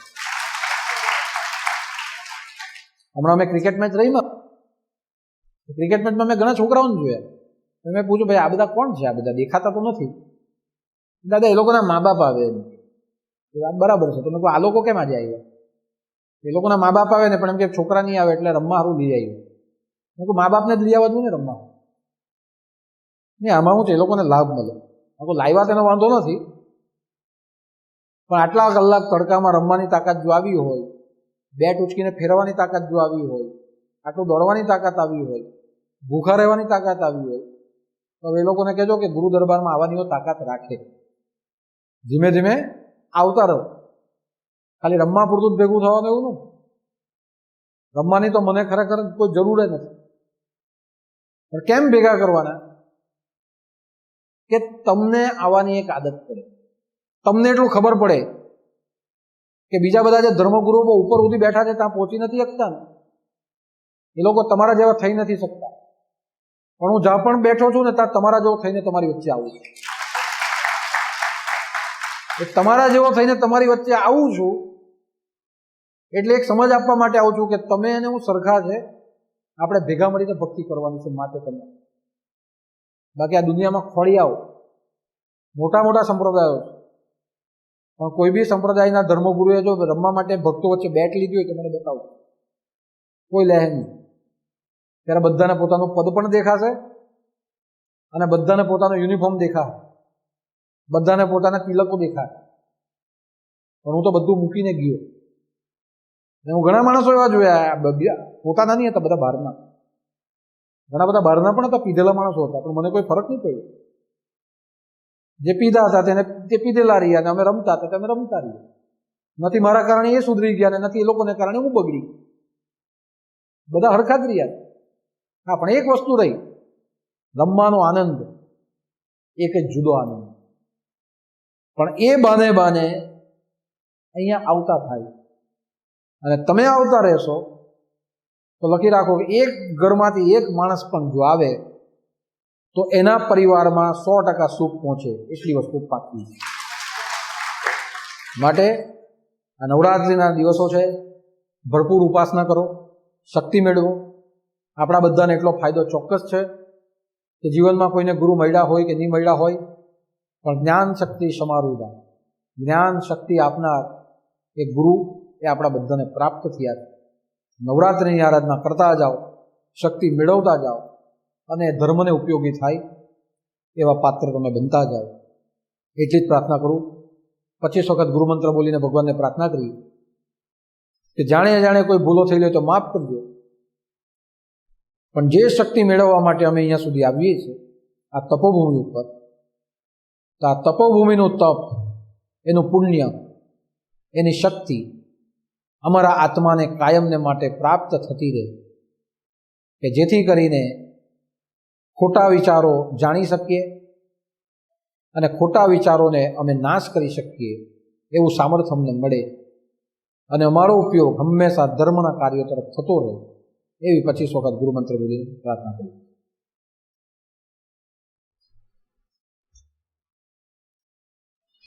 હમણાં અમે ક્રિકેટ મેચ રહીમાં, ક્રિકેટ મેચમાં મેં ઘણા છોકરાઓને જોયા. મેં પૂછ્યું, ભાઈ આ બધા કોણ છે? આ બધા દેખાતા તો નથી. દાદા એ લોકોના મા બાપ આવે. એ વાત બરાબર છે. તો મેં કહું આ લોકો કેમ આજે આવ્યા? એ લોકોના મા બાપ આવે ને, પણ એમ કે છોકરા નહીં આવે એટલે રમવા સારું લઈ આવ્યું. મેં કહું મા બાપને જ લઈ આવવા જોઈએ ને રમવા. નહીં, આમાં હું છે એ લોકોને લાભ મળે. લાવ્યા તેનો વાંધો નથી, પણ આટલા કલાક તડકામાં રમવાની તાકાત જો આવી હોય, બેટ ઉચકીને ફેરવાની તાકાત જો આવી હોય, આટલું દોડવાની તાકાત આવી હોય, ભૂખા રહેવાની તાકાત આવી હોય, તો એ લોકોને કહેજો કે ગુરુ દરબારમાં આવવાની તાકાત રાખે. ધીમે ધીમે આવતા રહો. ખાલી રમવા પૂરતું જ ભેગું થવાનું એવું નહીં. રમવાની તો મને ખરેખર કોઈ જરૂર જ નથી. પણ કેમ ભેગા કરવાના? કે તમને આવવાની એક આદત પડે. તમને એટલું ખબર પડે કે બીજા બધા જે ધર્મગુરુઓ ઉપર સુધી બેઠા છે ત્યાં પહોંચી નથી શકતા ને, એ લોકો તમારા જેવા થઈ નથી શકતા. પણ હું જ્યાં પણ બેઠો છું ને ત્યાં તમારા જેવો થઈને તમારી વચ્ચે આવું છું. તમારા જેવો થઈને તમારી વચ્ચે આવું છું એટલે એક સમજ આપવા માટે આવું છું કે તમે અને હું સરખા છે. આપણે ભેગા મળીને ભક્તિ કરવાની છે. માટે તમે બાકી આ દુનિયામાં ખોળિયાઓ મોટા મોટા સંપ્રદાયો છે, પણ કોઈ બી સંપ્રદાયના ધર્મગુરુએ જો રમવા માટે ભક્તો વચ્ચે બેટ લીધી હોય તો મને બતાવો. કોઈ લે નહીં. ત્યારે બધાને પોતાનું પદ પણ દેખાશે અને બધાને પોતાનો યુનિફોર્મ દેખાશે, બધાને પોતાના તિલકો દેખાશે. પણ હું તો બધું મૂકીને ગયો. હું ઘણા માણસો એવા જોયા, પોતાના નહીં હતા, બધા બહારના. ઘણા બધા બહારના પણ હતા, પીધેલા માણસો હતા, પણ મને કોઈ ફરક નહીં પડ્યો. જે પીધા હતા તે પીધેલા રહ્યા, અને અમે રમતા હતા અમે રમતા રહ્યા. નથી મારા કારણે એ સુધરી ગયા ને નથી એ લોકોને કારણે હું બગડી. બધા હરખા જ રહ્યા. હા, પણ એક વસ્તુ રહી, રમવાનો આનંદ એક જ જુદો આનંદ. પણ એ બાને બાને અહીંયા આવતા થાય અને તમે આવતા રહેશો તો લખી રાખો કે એક ઘરમાંથી એક માણસ પણ જો આવે તો એના પરિવારમાં 100% સુખ પહોંચે. એટલી વસ્તુ પાકી. માટે આ નવરાત્રિના દિવસો છે, ભરપૂર ઉપાસના કરો, શક્તિ મેળવો. આપણા બધાને એટલો ફાયદો ચોક્કસ છે કે જીવનમાં કોઈને ગુરુ મળ્યા હોય કે નહીં મળ્યા હોય, પણ જ્ઞાન શક્તિ સમારૂઢા, જ્ઞાન શક્તિ આપનાર એ ગુરુ એ આપણા બધાને પ્રાપ્ત થયા છે. નવરાત્રિની આરાધના કરતા જાઓ, શક્તિ મેળવતા જાઓ અને ધર્મને ઉપયોગી થાય એવા પાત્ર તમે બનતા જાઓ. એટલી જ પ્રાર્થના કરું. 25 વખત ગુરુમંત્ર બોલીને ભગવાનને પ્રાર્થના કરી કે જાણે જાણે કોઈ ભૂલો થઈ હોય તો માફ કરજો, પણ જે શક્તિ મેળવવા માટે અમે અહીંયા સુધી આવીએ છીએ આ તપોભૂમિ ઉપર, તો આ તપોભૂમિનું તપ, એનું પુણ્ય, એની શક્તિ અમારા આત્માને કાયમને માટે પ્રાપ્ત થતી રહે, કે જેથી કરીને ખોટા વિચારો જાણી શકીએ અને ખોટા વિચારોને અમે નાશ કરી શકીએ એવું સામર્થ્ય અમને મળે અને અમારો ઉપયોગ હંમેશા ધર્મના કાર્યો તરફ થતો રહે. એવી 25 વખત ગુરુમંત્ર બોલીને પ્રાર્થના કરી.